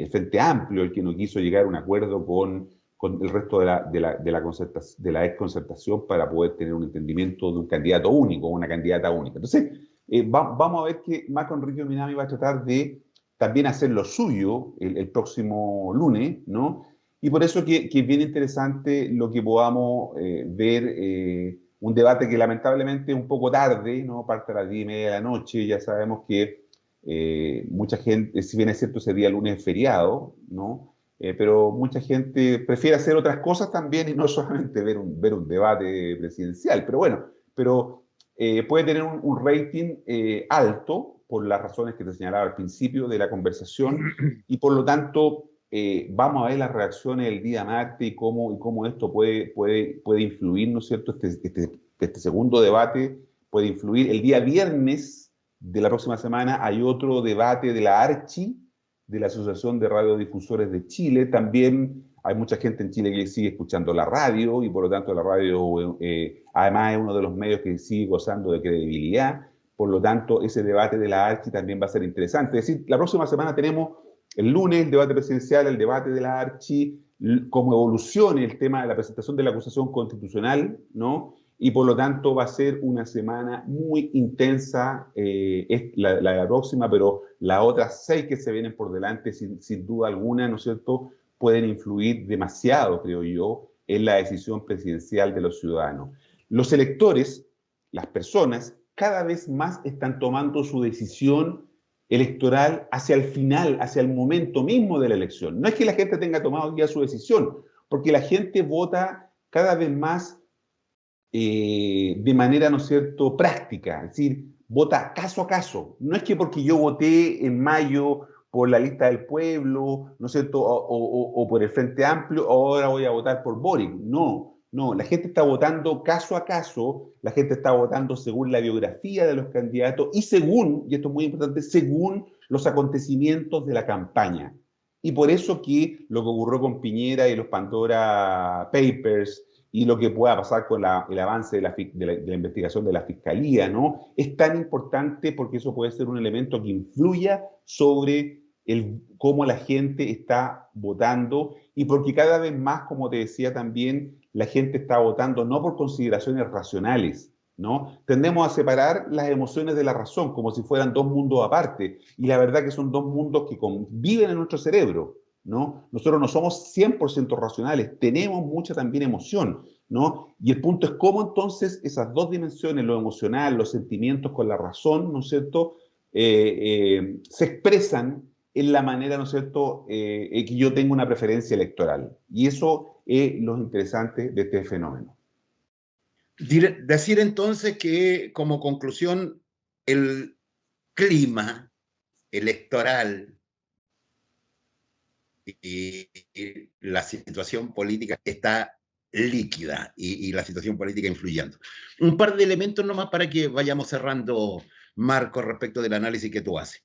Frente Amplio, el que no quiso llegar a un acuerdo con el resto de la ex concertación para poder tener un entendimiento de un candidato único, una candidata única. Entonces, vamos a ver que Marco Enrique Minami va a tratar de también hacer lo suyo el próximo lunes, ¿no? Y por eso que es bien interesante lo que podamos ver, un debate que lamentablemente es un poco tarde, ¿no? Parte a las 10:30 de la noche, ya sabemos que mucha gente, si bien es cierto ese día lunes es feriado, ¿no? Pero mucha gente prefiere hacer otras cosas también y no solamente ver un debate presidencial. Pero bueno, puede tener un rating alto por las razones que te señalaba al principio de la conversación y por lo tanto vamos a ver las reacciones el día martes y cómo esto puede influir, ¿no es cierto? Este segundo debate puede influir. El día viernes de la próxima semana hay otro debate de la ARCHI, de la Asociación de Radiodifusores de Chile. También hay mucha gente en Chile que sigue escuchando la radio y por lo tanto la radio además es uno de los medios que sigue gozando de credibilidad. Por lo tanto, ese debate de la ARCHI también va a ser interesante. Es decir, la próxima semana tenemos el lunes el debate presidencial, el debate de la ARCHI, cómo evolucione el tema de la presentación de la acusación constitucional, ¿no? Y por lo tanto va a ser una semana muy intensa, es la próxima, pero las otras 6 que se vienen por delante, sin duda alguna, ¿no es cierto?, pueden influir demasiado, creo yo, en la decisión presidencial de los ciudadanos. Los electores, las personas, cada vez más están tomando su decisión electoral hacia el final, hacia el momento mismo de la elección. No es que la gente tenga tomado ya su decisión, porque la gente vota cada vez más de manera, ¿no es cierto?, práctica, es decir, vota caso a caso. No es que porque yo voté en mayo por la lista del pueblo, ¿no es cierto?, o por el Frente Amplio, ahora voy a votar por Boric. No, no, la gente está votando caso a caso, la gente está votando según la biografía de los candidatos y según, y esto es muy importante, según los acontecimientos de la campaña. Y por eso que lo que ocurrió con Piñera y los Pandora Papers, y lo que pueda pasar con el avance de la investigación de la Fiscalía, ¿no? Es tan importante porque eso puede ser un elemento que influya sobre cómo la gente está votando y porque cada vez más, como te decía también, la gente está votando no por consideraciones racionales, ¿no? Tendemos a separar las emociones de la razón como si fueran dos mundos aparte y la verdad que son dos mundos que conviven en nuestro cerebro, ¿no? Nosotros no somos 100% racionales, tenemos mucha también emoción, ¿no? Y el punto es cómo entonces esas dos dimensiones, lo emocional, los sentimientos con la razón, ¿no es cierto?, se expresan en la manera, ¿no es cierto?, que yo tengo una preferencia electoral. Y eso es lo interesante de este fenómeno. Decir entonces que como conclusión el clima electoral y la situación política está líquida y la situación política influyendo. Un par de elementos nomás para que vayamos cerrando, Marco, respecto del análisis que tú haces.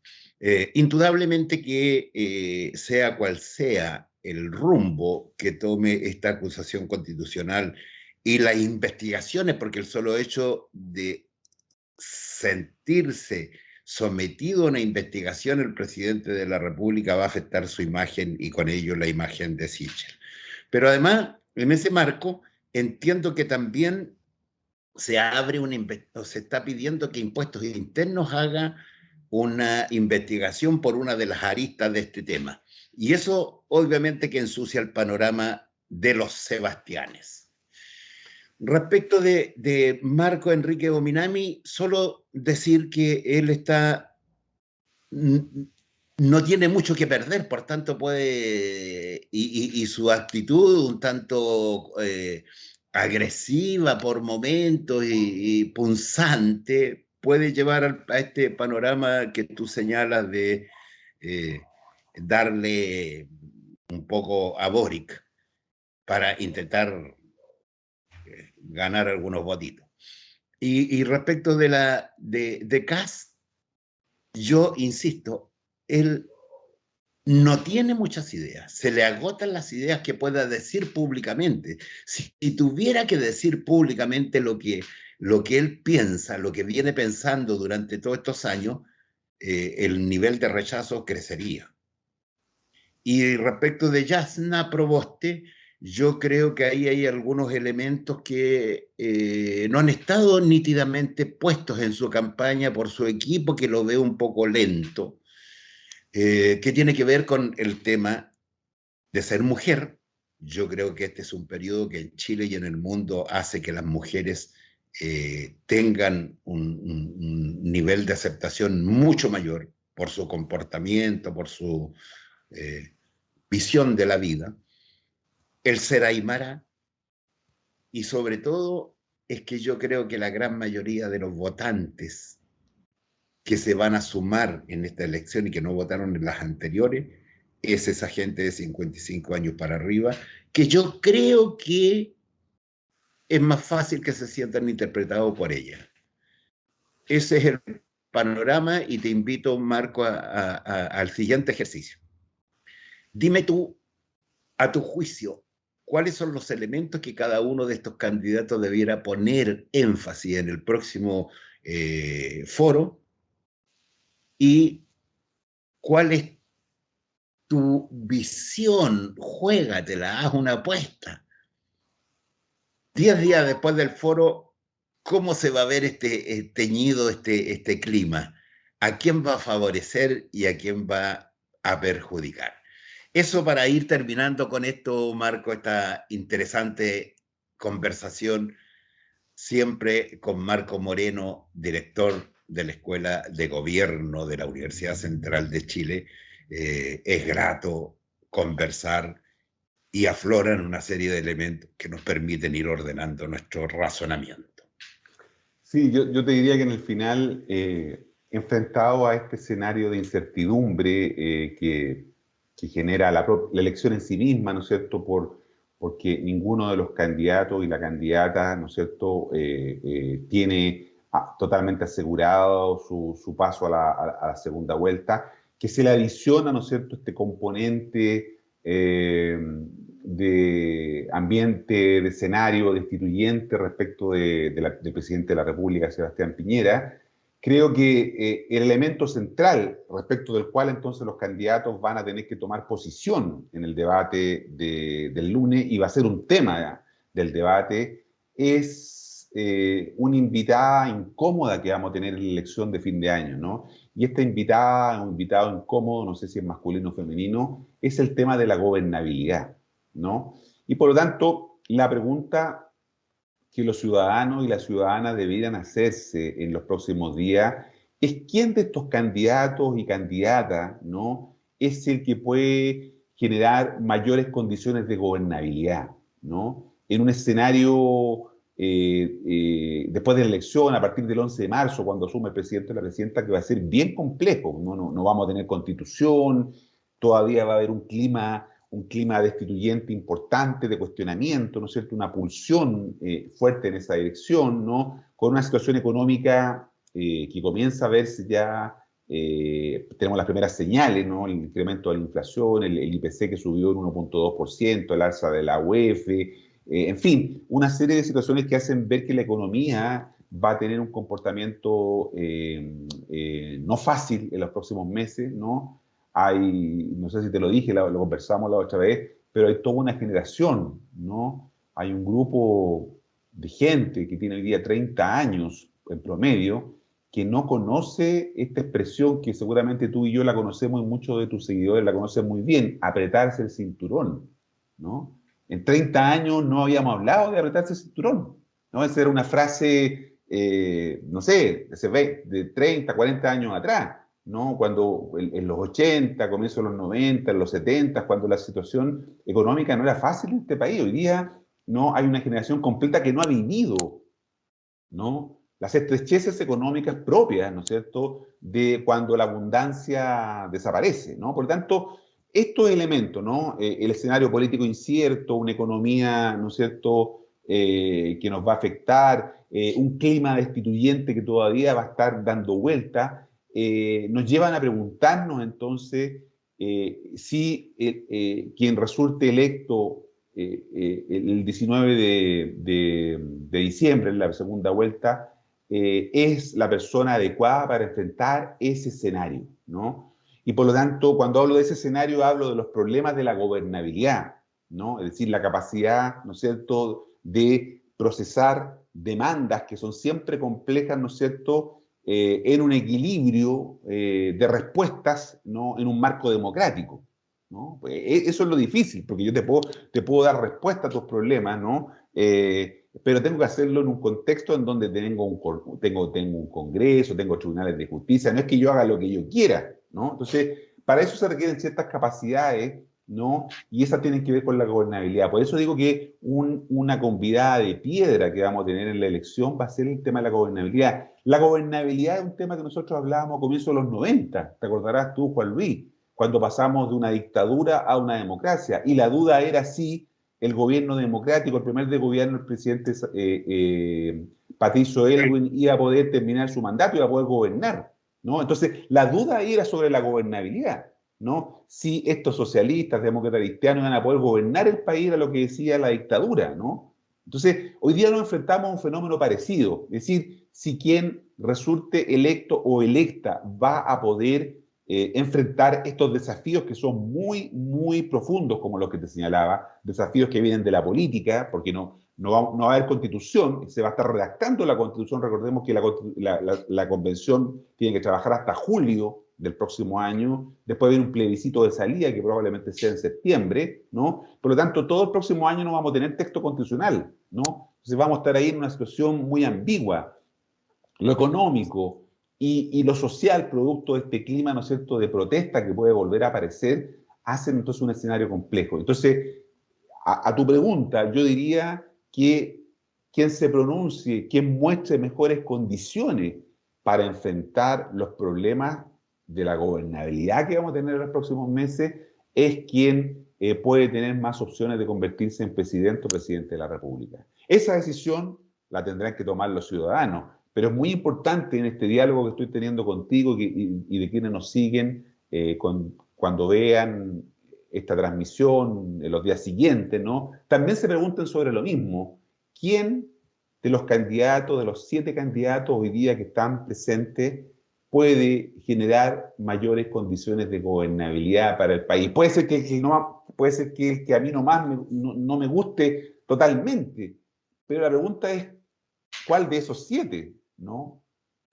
Indudablemente que sea cual sea el rumbo que tome esta acusación constitucional y las investigaciones, porque el solo hecho de sentirse sometido a una investigación, el presidente de la República va a afectar su imagen y con ello la imagen de Sichel. Pero además, en ese marco, entiendo que también se abre o se está pidiendo que Impuestos Internos haga una investigación por una de las aristas de este tema. Y eso obviamente que ensucia el panorama de los Sebastianes. Respecto de Marco Enrique Dominami, solo decir que él no tiene mucho que perder, por tanto puede, y su actitud un tanto agresiva por momentos y punzante, puede llevar a este panorama que tú señalas de eh, darle un poco a Boric para intentar ganar algunos votitos. Y respecto de Kass, yo insisto, él no tiene muchas ideas, se le agotan las ideas que pueda decir públicamente. Si tuviera que decir públicamente lo que él piensa, lo que viene pensando durante todos estos años, el nivel de rechazo crecería. Y respecto de Jasna Proboste, yo creo que ahí hay algunos elementos que no han estado nítidamente puestos en su campaña por su equipo, que lo veo un poco lento, que tiene que ver con el tema de ser mujer. Yo creo que este es un periodo que en Chile y en el mundo hace que las mujeres tengan un nivel de aceptación mucho mayor por su comportamiento, por su eh, visión de la vida, el ser aymara, y sobre todo es que yo creo que la gran mayoría de los votantes que se van a sumar en esta elección y que no votaron en las anteriores es esa gente de 55 años para arriba, que yo creo que es más fácil que se sientan interpretados por ella. Ese es el panorama y te invito, Marco, al siguiente ejercicio. Dime tú, a tu juicio, ¿cuáles son los elementos que cada uno de estos candidatos debiera poner énfasis en el próximo foro? ¿Y cuál es tu visión? Juégatela, haz una apuesta. 10 días después del foro, ¿cómo se va a ver este teñido, este clima? ¿A quién va a favorecer y a quién va a perjudicar? Eso para ir terminando con esto, Marco, esta interesante conversación, siempre con Marco Moreno, director de la Escuela de Gobierno de la Universidad Central de Chile. Es grato conversar y afloran una serie de elementos que nos permiten ir ordenando nuestro razonamiento. Sí, yo te diría que en el final, enfrentado a este escenario de incertidumbre que genera la elección en sí misma, ¿no es cierto?, porque ninguno de los candidatos y la candidata, ¿no es cierto?, tiene totalmente asegurado su paso a la segunda vuelta, que se le adiciona, ¿no es cierto?, este componente de ambiente, de escenario destituyente respecto del presidente de la República, Sebastián Piñera. Creo que el elemento central respecto del cual entonces los candidatos van a tener que tomar posición en el debate del lunes, y va a ser un tema del debate, es una invitada incómoda que vamos a tener en la elección de fin de año, ¿no? Y esta invitada, un invitado incómodo, no sé si es masculino o femenino, es el tema de la gobernabilidad, ¿no? Y por lo tanto, la pregunta que los ciudadanos y las ciudadanas deberían hacerse en los próximos días es quién de estos candidatos y candidatas, ¿no?, es el que puede generar mayores condiciones de gobernabilidad, ¿no? En un escenario después de la elección, a partir del 11 de marzo, cuando asume el presidente o la presidenta, que va a ser bien complejo, no vamos a tener constitución, todavía va a haber un clima destituyente importante de cuestionamiento, ¿no es cierto?, una pulsión fuerte en esa dirección, ¿no?, con una situación económica que comienza a verse ya, tenemos las primeras señales, ¿no?, el incremento de la inflación, el IPC que subió en 1,2%, el alza de la UEF, en fin, una serie de situaciones que hacen ver que la economía va a tener un comportamiento no fácil en los próximos meses, ¿no? No sé si te lo dije, lo conversamos la otra vez, pero hay toda una generación, ¿no? Hay un grupo de gente que tiene hoy día 30 años en promedio, que no conoce esta expresión que seguramente tú y yo la conocemos y muchos de tus seguidores la conocen muy bien: apretarse el cinturón, ¿no? En 30 años no habíamos hablado de apretarse el cinturón, ¿no? Esa era una frase, no sé, de 30, 40 años atrás, ¿no? Cuando en los 80, comienzo de los 90, en los 70, cuando la situación económica no era fácil en este país. Hoy día ¿no? Hay una generación completa que no ha vivido, ¿no? Las estrecheces económicas propias, ¿no es cierto?, de cuando la abundancia desaparece, ¿no? Por lo tanto, estos elementos, ¿no? El escenario político incierto, una economía, ¿no es cierto?, que nos va a afectar, un clima destituyente que todavía va a estar dando vuelta, nos llevan a preguntarnos entonces si quien resulte electo el 19 de diciembre, en la segunda vuelta, es la persona adecuada para enfrentar ese escenario, ¿no? Y por lo tanto, cuando hablo de ese escenario, hablo de los problemas de la gobernabilidad, ¿no? Es decir, la capacidad, ¿no es cierto?, de procesar demandas que son siempre complejas, ¿no es cierto?, en un equilibrio de respuestas, ¿no?, en un marco democrático, ¿no? Pues eso es lo difícil, porque yo te puedo dar respuesta a tus problemas, ¿no? Pero tengo que hacerlo en un contexto en donde tengo un Congreso, tengo tribunales de justicia, no es que yo haga lo que yo quiera, ¿no? Entonces, para eso se requieren ciertas capacidades, ¿no? Y esas tienen que ver con la gobernabilidad. Por eso digo que una convidada de piedra que vamos a tener en la elección va a ser el tema de la gobernabilidad. La gobernabilidad es un tema que nosotros hablábamos a comienzos de los 90, te acordarás tú, Juan Luis, cuando pasamos de una dictadura a una democracia. Y la duda era si el gobierno democrático, el primer de gobierno, el presidente Patricio Aylwin, iba a poder terminar su mandato, iba a poder gobernar, ¿no? Entonces, la duda era sobre la gobernabilidad, ¿no? Si estos socialistas, demócratas, cristianos iban a poder gobernar el país, era lo que decía la dictadura, ¿no? Entonces, hoy día nos enfrentamos a un fenómeno parecido, es decir, si quien resulte electo o electa va a poder enfrentar estos desafíos que son muy, muy profundos, como los que te señalaba, desafíos que vienen de la política, porque no va a haber constitución, se va a estar redactando la constitución. Recordemos que la convención tiene que trabajar hasta julio del próximo año, después viene un plebiscito de salida que probablemente sea en septiembre, ¿no? Por lo tanto, todo el próximo año no vamos a tener texto constitucional, ¿no? Entonces vamos a estar ahí en una situación muy ambigua. Lo económico y lo social, producto de este clima, ¿no es cierto?, de protesta que puede volver a aparecer, hacen entonces un escenario complejo. Entonces, a tu pregunta, yo diría que quien se pronuncie, quien muestre mejores condiciones para enfrentar los problemas de la gobernabilidad que vamos a tener en los próximos meses, es quien puede tener más opciones de convertirse en presidente o presidente de la República. Esa decisión la tendrán que tomar los ciudadanos, pero es muy importante en este diálogo que estoy teniendo contigo y de quienes nos siguen cuando vean esta transmisión en los días siguientes, ¿no? También se pregunten sobre lo mismo. ¿Quién de los candidatos, de los 7 candidatos hoy día que están presentes, puede generar mayores condiciones de gobernabilidad para el país? Puede ser puede ser que el que a mí no me guste totalmente, pero la pregunta es, ¿cuál de esos 7, ¿no?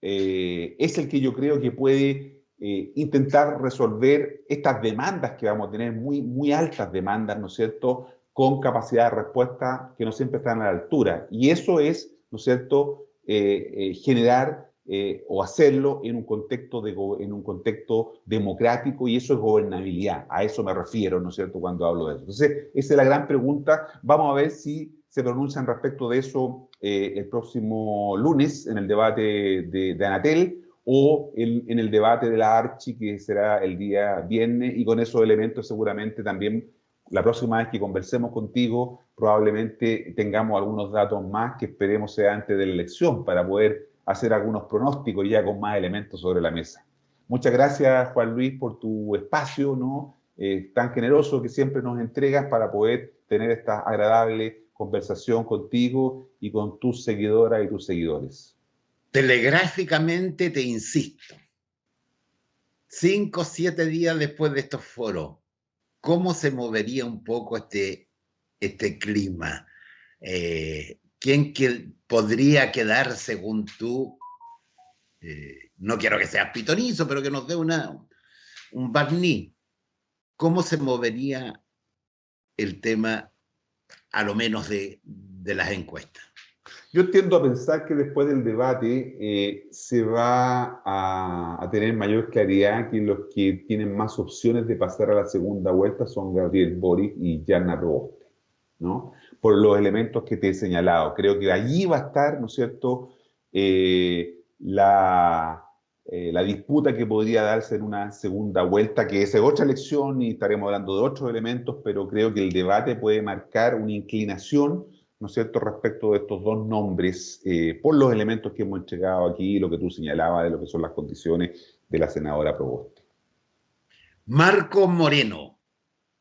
Es el que yo creo que puede intentar resolver estas demandas que vamos a tener, muy, muy altas demandas, ¿no es cierto?, con capacidad de respuesta que no siempre están a la altura. Y eso es, ¿no es cierto?, generar o hacerlo en un contexto democrático, y eso es gobernabilidad. A eso me refiero, ¿no es cierto?, cuando hablo de eso. Entonces, esa es la gran pregunta. Vamos a ver si se pronuncian respecto de eso el próximo lunes en el debate de Anatel, o en el debate de la Archi, que será el día viernes, y con esos elementos seguramente también la próxima vez que conversemos contigo probablemente tengamos algunos datos más que esperemos sea antes de la elección para poder hacer algunos pronósticos ya con más elementos sobre la mesa. Muchas gracias, Juan Luis, por tu espacio, ¿no? Tan generoso que siempre nos entregas para poder tener esta agradable conversación contigo y con tus seguidoras y tus seguidores. Telegráficamente te insisto, 5 o 7 días después de estos foros, ¿cómo se movería un poco este clima? ¿Quién podría quedar, según tú? No quiero que seas pitonizo, pero que nos dé un barniz. ¿Cómo se movería el tema, a lo menos de las encuestas? Yo tiendo a pensar que después del debate se va a tener mayor claridad, que los que tienen más opciones de pasar a la segunda vuelta son Gabriel Boric y Jana Proboste, ¿no? por los elementos que te he señalado. Creo que allí va a estar, ¿no es cierto?, la disputa que podría darse en una segunda vuelta, que es otra elección y estaremos hablando de otros elementos, pero creo que el debate puede marcar una inclinación, ¿no es cierto?, respecto de estos dos nombres, por los elementos que hemos entregado aquí, lo que tú señalabas de lo que son las condiciones de la senadora Proboste. Marco Moreno,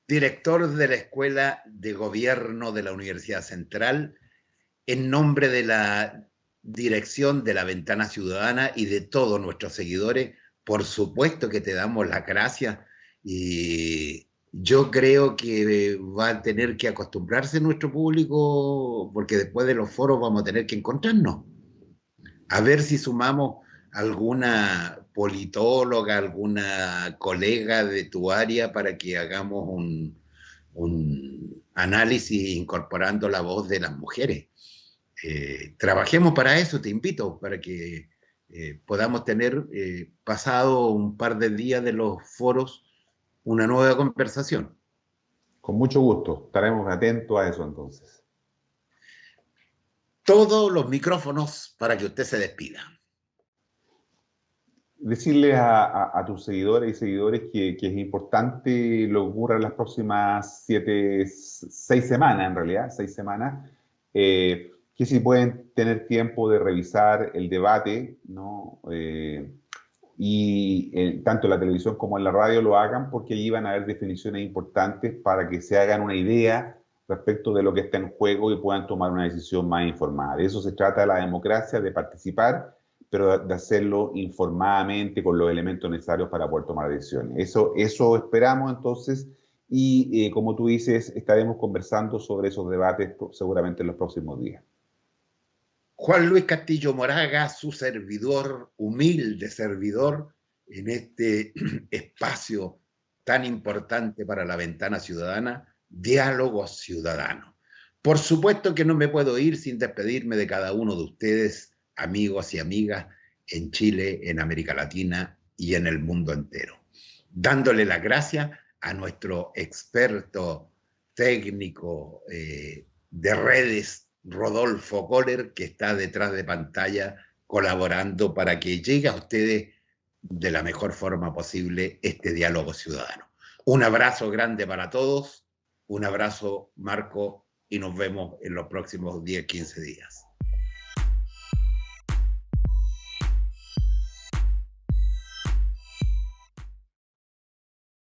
director de la Escuela de Gobierno de la Universidad Central, en nombre de la dirección de la Ventana Ciudadana y de todos nuestros seguidores, por supuesto que te damos las gracias y yo creo que va a tener que acostumbrarse nuestro público porque después de los foros vamos a tener que encontrarnos. A ver si sumamos alguna politóloga, alguna colega de tu área para que hagamos un análisis incorporando la voz de las mujeres. Trabajemos para eso, te invito, para que podamos tener, pasado un par de días de los foros, una nueva conversación. Con mucho gusto, estaremos atentos a eso entonces. Todos los micrófonos para que usted se despida. Decirles a tus seguidores y seguidores que es importante lo que ocurra en las próximas 6 semanas, en realidad, 6 semanas, que si pueden tener tiempo de revisar el debate, ¿no? Tanto en la televisión como en la radio lo hagan, porque allí van a haber definiciones importantes para que se hagan una idea respecto de lo que está en juego y puedan tomar una decisión más informada. De eso se trata la democracia, de participar, pero de hacerlo informadamente con los elementos necesarios para poder tomar decisiones. Eso esperamos entonces y como tú dices, estaremos conversando sobre esos debates seguramente en los próximos días. Juan Luis Castillo Moraga, su servidor, humilde servidor, en este espacio tan importante para la Ventana Ciudadana, Diálogo Ciudadano. Por supuesto que no me puedo ir sin despedirme de cada uno de ustedes, amigos y amigas, en Chile, en América Latina y en el mundo entero. Dándole las gracias a nuestro experto técnico de redes, Rodolfo Kohler, que está detrás de pantalla colaborando para que llegue a ustedes de la mejor forma posible este diálogo ciudadano. Un abrazo grande para todos, un abrazo, Marco, y nos vemos en los próximos 10, 15 días.